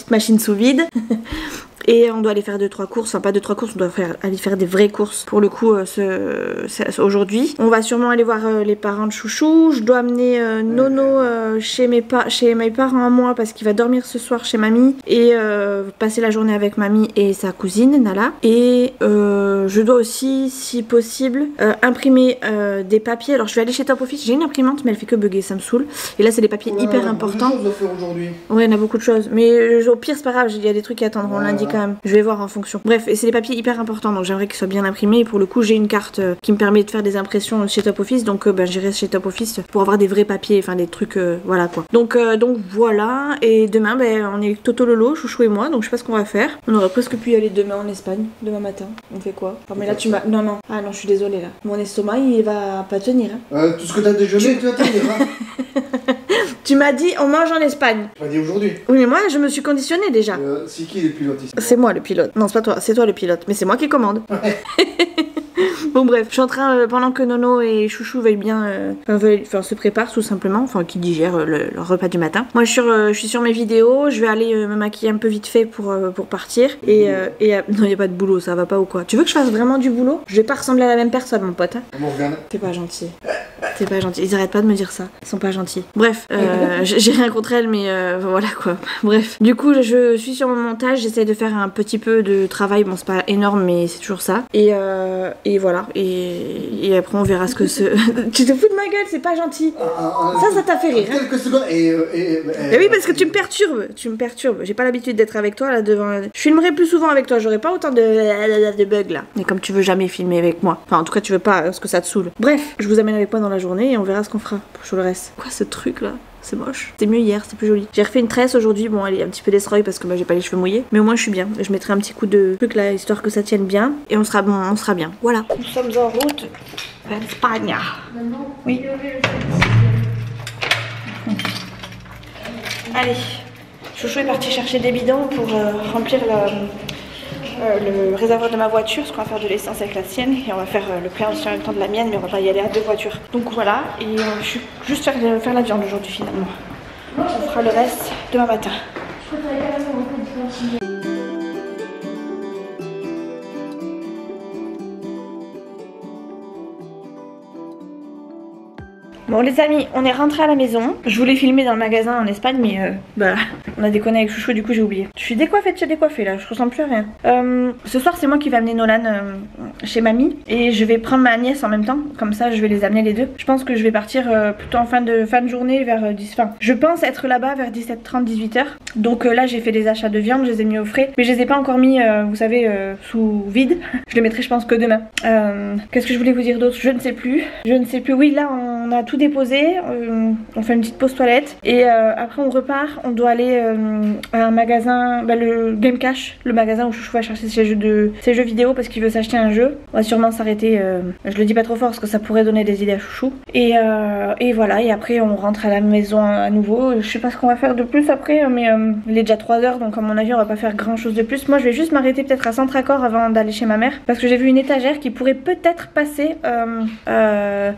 machine sous vide. Et on doit aller faire 2-3 courses, enfin pas 2-3 courses, on doit aller faire des vraies courses pour le coup aujourd'hui. On va sûrement aller voir les parents de Chouchou. Je dois amener Nono chez mes parents à moi parce qu'il va dormir ce soir chez mamie et passer la journée avec mamie et sa cousine Nala. Et je dois aussi, si possible, imprimer des papiers. Alors je vais aller chez Top Office, j'ai une imprimante mais elle fait que bugger, ça me saoule. Et là c'est des papiers hyper importants. On a faire aujourd'hui. Ouais, on a beaucoup de choses, mais au pire c'est pas grave, il y a des trucs qui attendront lundi. Je vais voir en fonction. Bref, et c'est des papiers hyper importants, donc j'aimerais qu'ils soient bien imprimés. Et pour le coup, j'ai une carte qui me permet de faire des impressions chez Top Office, donc j'irai chez Top Office pour avoir des vrais papiers, enfin des trucs, voilà quoi. Donc voilà. Et demain, on est Toto Lolo, Chouchou et moi, donc je sais pas ce qu'on va faire. On aurait presque pu y aller demain en Espagne, demain matin. On fait quoi? Oh, mais là tu m'as. Non. Ah non, je suis désolée là. Mon estomac il va pas tenir. Hein. Tout ce que t'as déjeuné, tu vas tenir. Hein. Tu m'as dit on mange en Espagne. Tu m'as dit aujourd'hui. Oui, mais moi je me suis conditionnée déjà. C'est qui les pilotes ici? C'est moi le pilote. Non, c'est pas toi, c'est toi le pilote. Mais c'est moi qui commande. Ouais. Bon bref, je suis en train, pendant que Nono et Chouchou veulent bien, se préparent tout simplement, enfin qui digèrent leur repas du matin. Moi je suis sur mes vidéos, je vais aller me maquiller un peu vite fait pour partir. Et non, y a pas de boulot, ça va pas ou quoi? Tu veux que je fasse vraiment du boulot? Je vais pas ressembler à la même personne mon pote. Hein. Morgane. T'es pas gentil. C'est pas gentil, ils arrêtent pas de me dire ça, ils sont pas gentils. Bref, j'ai rien contre elle mais voilà quoi. Bref, du coup je suis sur mon montage, j'essaie de faire un petit peu de travail, bon c'est pas énorme mais c'est toujours ça. Et voilà, et après on verra ce que ce... Tu te fous de ma gueule, c'est pas gentil. Ça t'a fait rire. Quelques secondes Mais oui parce que tu me perturbes, j'ai pas l'habitude d'être avec toi là devant... Je filmerai plus souvent avec toi, j'aurai pas autant de bugs là. Mais comme tu veux jamais filmer avec moi, enfin en tout cas tu veux pas parce que ça te saoule. Bref, je vous amène avec moi dans la journée et on verra ce qu'on fera pour le reste. Quoi ce truc là? C'est moche. C'était mieux hier, c'était plus joli. J'ai refait une tresse aujourd'hui, bon elle est un petit peu destroy parce que j'ai pas les cheveux mouillés. Mais au moins je suis bien. Je mettrai un petit coup de truc là histoire que ça tienne bien. Et on sera bien. Voilà. Nous sommes en route vers l'Espagne. Oui. Allez. Chouchou est parti chercher des bidons pour remplir le réservoir de ma voiture, parce qu'on va faire de l'essence avec la sienne et on va faire le plein aussi en même temps de la mienne, mais on va pas y aller à 2 voitures. Donc voilà, et je suis juste faire la viande aujourd'hui finalement. On fera le reste demain matin. Bon les amis, on est rentré à la maison. Je voulais filmer dans le magasin en Espagne, mais bah, on a déconné avec Chouchou, du coup j'ai oublié. Je suis décoiffée de chez décoiffée là, je ressemble plus à rien. Ce soir c'est moi qui vais amener Nolan chez mamie et je vais prendre ma nièce en même temps, comme ça je vais les amener les deux. Je pense que je vais partir plutôt en fin de journée vers 10. Enfin, je pense être là-bas vers 17h30, 18h. Donc là j'ai fait des achats de viande, je les ai mis au frais, mais je les ai pas encore mis, vous savez, sous vide. Je les mettrai je pense que demain. Qu'est-ce que je voulais vous dire d'autre? Je ne sais plus. Je ne sais plus. Oui là on a tout déposé, on fait une petite pause toilette et après on repart, on doit aller à un magasin, bah, le Game Cash, le magasin où Chouchou va chercher ses jeux vidéo parce qu'il veut s'acheter un jeu. On va sûrement s'arrêter, je le dis pas trop fort parce que ça pourrait donner des idées à Chouchou. Et voilà, et après on rentre à la maison à nouveau. Je sais pas ce qu'on va faire de plus après, mais il est déjà 3h donc à mon avis on va pas faire grand chose de plus. Moi je vais juste m'arrêter peut-être à Centracor avant d'aller chez ma mère parce que j'ai vu une étagère qui pourrait peut-être passer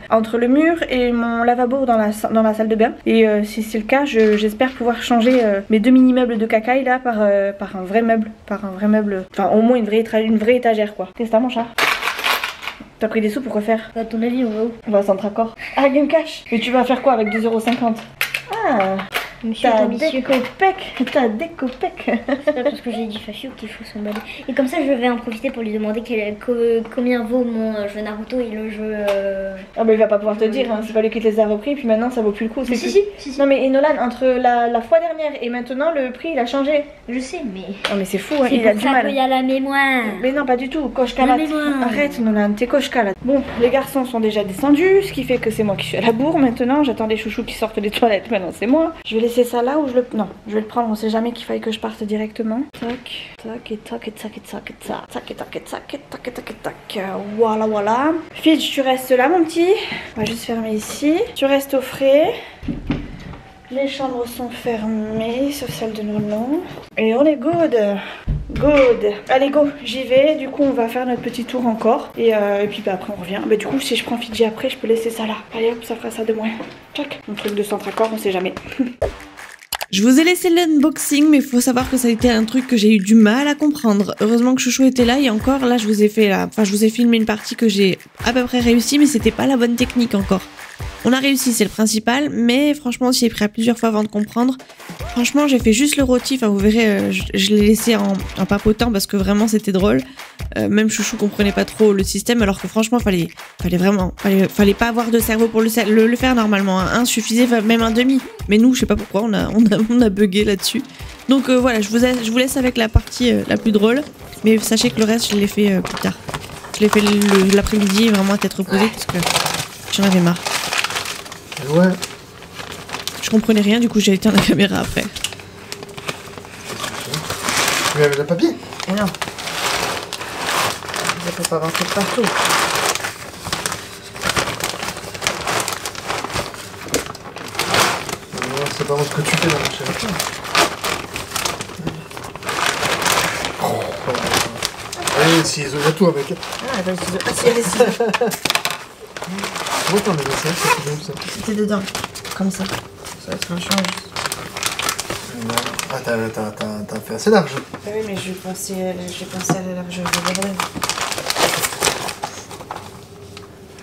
entre le mur et mon lavabo dans la salle de bain. Et si c'est le cas, j'espère pouvoir changer mes 2 mini-meubles de cacaille là par un vrai meuble. Enfin au moins une vraie étagère quoi. Qu'est-ce que t'as mon chat? T'as pris des sous pour quoi faire? À ton avis, on va où? On va à Centracor. Ah, Game Cash. Mais tu vas faire quoi avec 2,50 €? Ah, Monsieur t'as ambitieux. des copecs. T'as des copecs. C'est pas parce que j'ai dit Fafio qu'il faut s'emballer. Et comme ça, je vais en profiter pour lui demander combien vaut mon jeu Naruto et le jeu. Ah bah il va pas pouvoir te dire, hein. C'est pas lui qui te les a repris, puis maintenant ça vaut plus le coup. Si, Plus... si. Non mais et Nolan, entre la fois dernière et maintenant, le prix il a changé. Je sais, mais. Non mais c'est fou, hein. C'est Il a pour du ça mal. qu'il y a la mémoire. Mais non, pas du tout, coche-calate. La mémoire. Arrête Nolan, t'es coche-calate. Bon, les garçons sont déjà descendus, ce qui fait que c'est moi qui suis à la bourre maintenant. J'attends les chouchous qui sortent des toilettes, maintenant c'est moi. Je vais laisser ça là ou je le... Non, je vais le prendre, on sait jamais qu'il faille que je parte directement. Tac, tac, et tac, et tac, et tac, et tac, tac, et tac, et tac, et tac, et tac, et tac. Voilà, voilà. Fitch, tu restes là mon petit. On va juste fermer ici. Tu restes au frais. Les chambres sont fermées, sauf celle de Nolan. Et on est good. Good. Allez go, j'y vais. Du coup on va faire notre petit tour encore. Et puis bah, après on revient. Bah du coup si je prends Fidji après je peux laisser ça là. Allez hop, ça fera ça de moins. Tchac. Mon truc de Centracor, on sait jamais. Je vous ai laissé l'unboxing, mais il faut savoir que ça a été un truc que j'ai eu du mal à comprendre. Heureusement que Chouchou était là, et encore, là, je vous ai filmé une partie que j'ai à peu près réussi, mais c'était pas la bonne technique encore. On a réussi, c'est le principal, mais franchement, j'y ai pris à plusieurs fois avant de comprendre. Franchement, j'ai fait juste le rôti, enfin vous verrez, je l'ai laissé en papotant parce que vraiment c'était drôle. Même Chouchou comprenait pas trop le système, alors que franchement, fallait pas avoir de cerveau pour le faire normalement. Un suffisait, même un demi. Mais nous, je sais pas pourquoi, on a bugué là-dessus. Donc voilà, je vous laisse avec la partie la plus drôle, mais sachez que le reste, je l'ai fait plus tard. Je l'ai fait l'après-midi, vraiment à tête reposée, parce que j'en avais marre. Ouais. Je comprenais rien, du coup j'ai éteint la caméra après. Tu avais le papier? Mais non. Je peux pas avancer de partout. C'est pas ce que tu fais dans mon chéri. Allez, ciseaux, il y a tout avec. Ah, bah, les ciseaux. Ah, c'est les ciseaux. Pourquoi t'en as laissé? C'est comme ça. C'était dedans. Comme ça. Ça va être un change. Ah, t'as fait assez large. Ah oui, mais j'ai pensé à la largeur de la brève.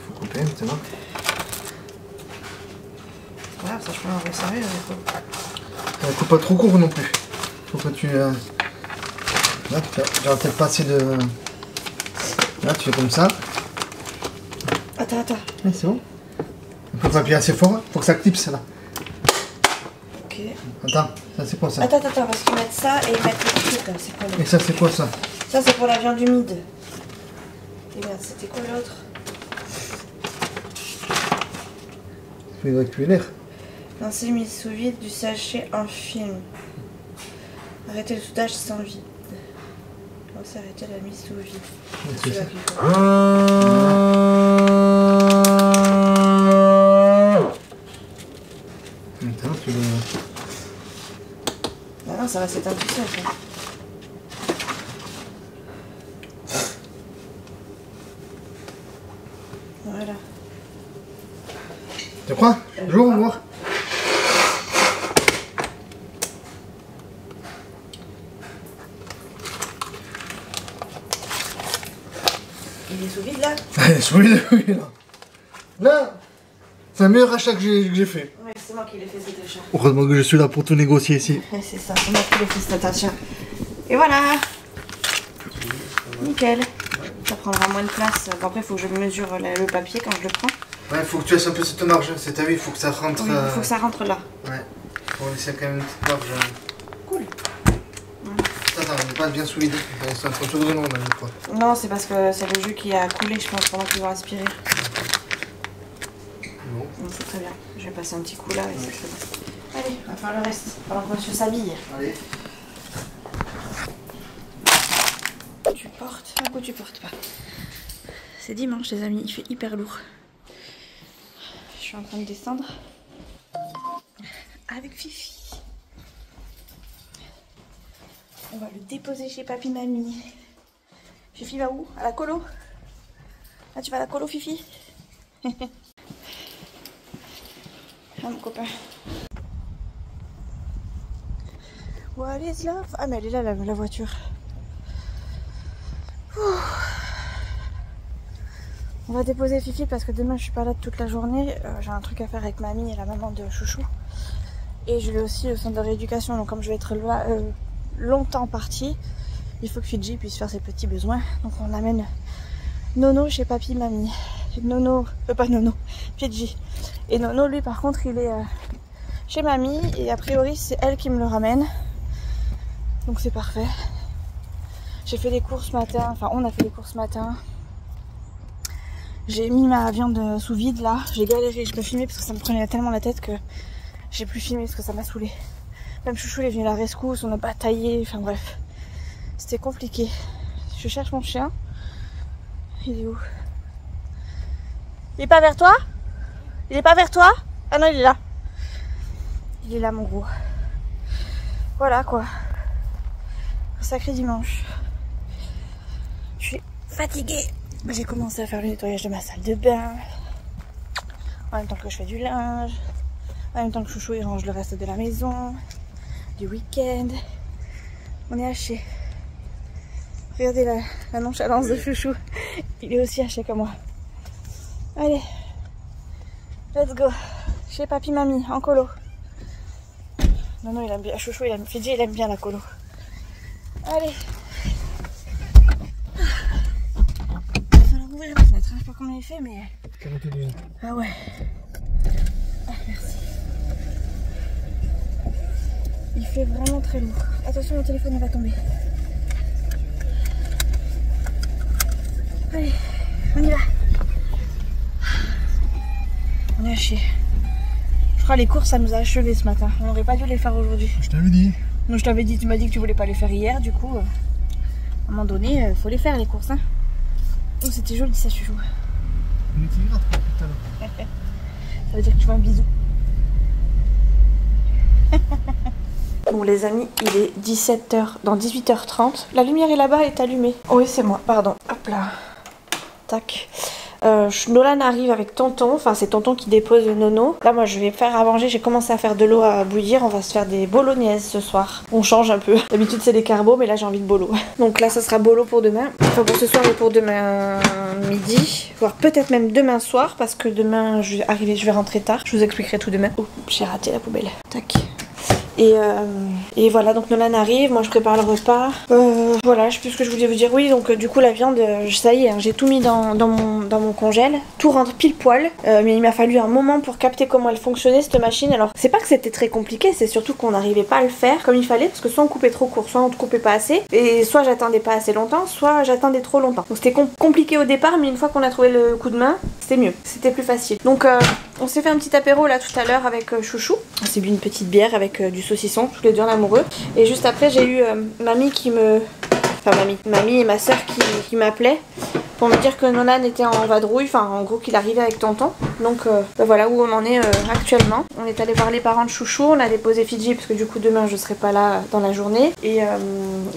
Faut couper maintenant. Voilà, ça je peux en resserrer du coup. Coupe pas trop court non plus. Faut que tu... Là, j'aurais peut-être pas assez de... Là, tu fais comme ça. Attends. Oui, c'est bon. Faut pas appuyer assez fort, faut que ça clipse là. Ok. Attends, ça c'est quoi ça? Attends, parce qu'ils mettent ça et ils mettent le truc là. C'est quoi Et ça c'est quoi ça? Ça c'est pour la viande humide. Et merde, c'était quoi l'autre? Il doit cuire l'air. Lancer mise sous vide du sachet en film. Arrêter le soudage sans vide. Lancer arrêter la mise sous vide. C'est celui-là qu'il faut. Maintenant tu le... Ah non, ça va s'éteindre tout seul. Ça. Voilà. Tu crois? Joue, on voit. Il est sous vide là? Il est sous vide, oui, là. Là, c'est le meilleur achat que j'ai fait. Ouais, c'est moi qui l'ai fait cet achat. Heureusement que je suis là pour tout négocier ici. Ouais, c'est ça, c'est moi qui l'ai fait cet achat. Et voilà. Nickel. Ça prendra moins de place. Bon, après, il faut que je mesure le papier quand je le prends. Ouais, il faut que tu laisses un peu cette marge. C'est ta vie, il faut que ça rentre. Oui, il faut que ça rentre là. Ouais, il faut laisser quand même une petite marge. Cool. Attends, on n'est pas bien sous vide. C'est un peu de non, là, je crois. Non, c'est parce que c'est le jus qui a coulé, je pense, pendant qu'ils vont aspirer. Bon. Donc c'est très bien. Je vais passer un petit coup là et c'est très bien. Allez, on va faire le reste. Pendant que monsieur s'habille. Allez. Tu portes, un coup tu portes pas. C'est dimanche les amis, il fait hyper lourd. Je suis en train de descendre avec Fifi. On va le déposer chez papy mamie. Fifi va où? À la colo? Là tu vas à la colo Fifi? Ah mon copain. What is love? Ah mais elle est là la voiture. On va déposer Fifi parce que demain je suis pas là toute la journée. J'ai un truc à faire avec mamie et la maman de Chouchou. Et je vais aussi au centre de rééducation. Donc comme je vais être là, longtemps partie, il faut que Fidji puisse faire ses petits besoins. Donc on amène Nono chez papy mamie. Nono, pas Nono, Fidji. Et Nono lui par contre il est chez mamie. Et a priori c'est elle qui me le ramène. Donc c'est parfait. J'ai fait les courses ce matin, enfin on a fait les courses ce matin. J'ai mis ma viande sous vide là, j'ai galéré, je peux filmer parce que ça me prenait tellement la tête que j'ai plus filmé parce que ça m'a saoulé. Même Chouchou il est venu à la rescousse, on a bataillé, enfin bref. C'était compliqué. Je cherche mon chien. Il est où? Il est pas vers toi? Il est pas vers toi? Ah non il est là. Il est là mon gros. Voilà quoi. Un sacré dimanche. Je suis fatiguée. J'ai commencé à faire le nettoyage de ma salle de bain. En même temps que je fais du linge. En même temps que Chouchou il range le reste de la maison. Du week-end. On est haché. Regardez la nonchalance de Chouchou. Il est aussi haché que moi. Allez. Let's go. Chez papy mamie, en colo. Non, il aime bien. Chouchou, Fidji, il aime bien la colo. Allez. Il va falloir ouvrir la fenêtre. Je sais pas comment il fait, mais. Ah ouais. Ah, merci. Il fait vraiment très lourd. Attention, le téléphone il va tomber. Allez, on y va. On est à chier. Je crois que les courses ça nous a achevés ce matin. On n'aurait pas dû les faire aujourd'hui. Je t'avais dit. Non, je t'avais dit, tu m'as dit que tu voulais pas les faire hier, du coup, à un moment donné, faut les faire les courses. Hein. Oh, c'était joli ça, Chouchou. Ça veut dire que tu veux un bisou. Bon les amis, il est 17h, dans 18h30. La lumière est là-bas, elle est allumée. Oui, c'est moi, pardon. Hop là. Tac. Nolan arrive avec tonton, enfin c'est tonton qui dépose Nono. Là moi je vais faire à manger, j'ai commencé à faire de l'eau à bouillir, on va se faire des bolognaises ce soir. On change un peu, d'habitude c'est des carbos mais là j'ai envie de bolo. Donc là ça sera bolo pour demain, enfin pour ce soir et pour demain midi, voire peut-être même demain soir parce que demain je vais rentrer tard, je vous expliquerai tout demain. Oh j'ai raté la poubelle, tac. Et voilà, donc Nolan arrive, moi je prépare le repas. Voilà, je sais plus ce que je voulais vous dire. Oui, donc du coup la viande, ça y est, hein, j'ai tout mis dans mon congèle. Tout rentre pile poil. Mais il m'a fallu un moment pour capter comment elle fonctionnait cette machine. Alors c'est pas que c'était très compliqué, c'est surtout qu'on n'arrivait pas à le faire comme il fallait. Parce que soit on coupait trop court, soit on ne coupait pas assez. Et soit j'attendais pas assez longtemps, soit j'attendais trop longtemps. Donc c'était compliqué au départ, mais une fois qu'on a trouvé le coup de main, c'était mieux. C'était plus facile. Donc on s'est fait un petit apéro là tout à l'heure avec Chouchou. On s'est bu une petite bière avec du saucisson, tous les deux en amoureux. Et juste après j'ai eu mamie qui me... Enfin mamie et ma soeur qui m'appelaient pour me dire que Nolan était en vadrouille, enfin en gros qu'il arrivait avec tonton. Donc voilà où on en est actuellement. On est allé voir les parents de Chouchou, on a déposé Fidji parce que du coup demain je serai pas là dans la journée. Et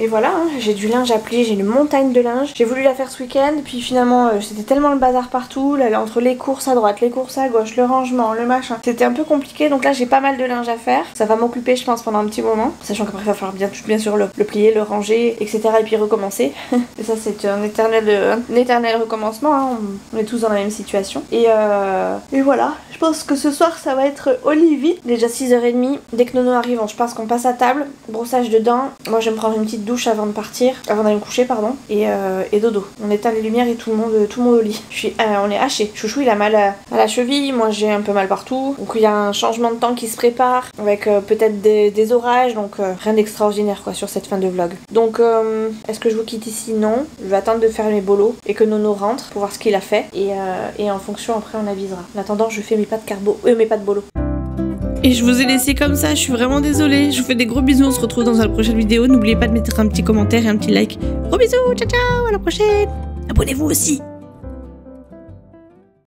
voilà, hein, j'ai du linge à plier, j'ai une montagne de linge. J'ai voulu la faire ce week-end, puis finalement c'était tellement le bazar partout, là, entre les courses à droite, les courses à gauche, le rangement, le machin. C'était un peu compliqué, donc là j'ai pas mal de linge à faire. Ça va m'occuper je pense pendant un petit moment, sachant qu'après il va falloir bien sûr le plier, le ranger, etc. et puis recommencer. Et ça c'est un éternel recommencement, hein. On est tous dans la même situation. Et voilà, je pense que ce soir ça va être au lit vite. Déjà 6h30, dès que Nono arrive, je pense qu'on passe à table, brossage de dents. Moi je vais me prendre une petite douche avant d'aller me coucher, pardon. Et dodo. On éteint les lumières et tout le monde au lit. On est haché. Chouchou il a mal à la cheville, moi j'ai un peu mal partout. Donc il y a un changement de temps qui se prépare, avec peut-être des orages, donc rien d'extraordinaire quoi sur cette fin de vlog. Donc est-ce que je vous quitte ici? Non. Je vais attendre de faire mes bolos et que Nono rentre pour voir ce qu'il a fait. Et en fonction après on avisera. En attendant je fais mes pâtes bolo. Et je vous ai laissé comme ça, je suis vraiment désolée. Je vous fais des gros bisous, on se retrouve dans la prochaine vidéo. N'oubliez pas de mettre un petit commentaire et un petit like. Gros bisous, ciao ciao, à la prochaine. Abonnez-vous aussi.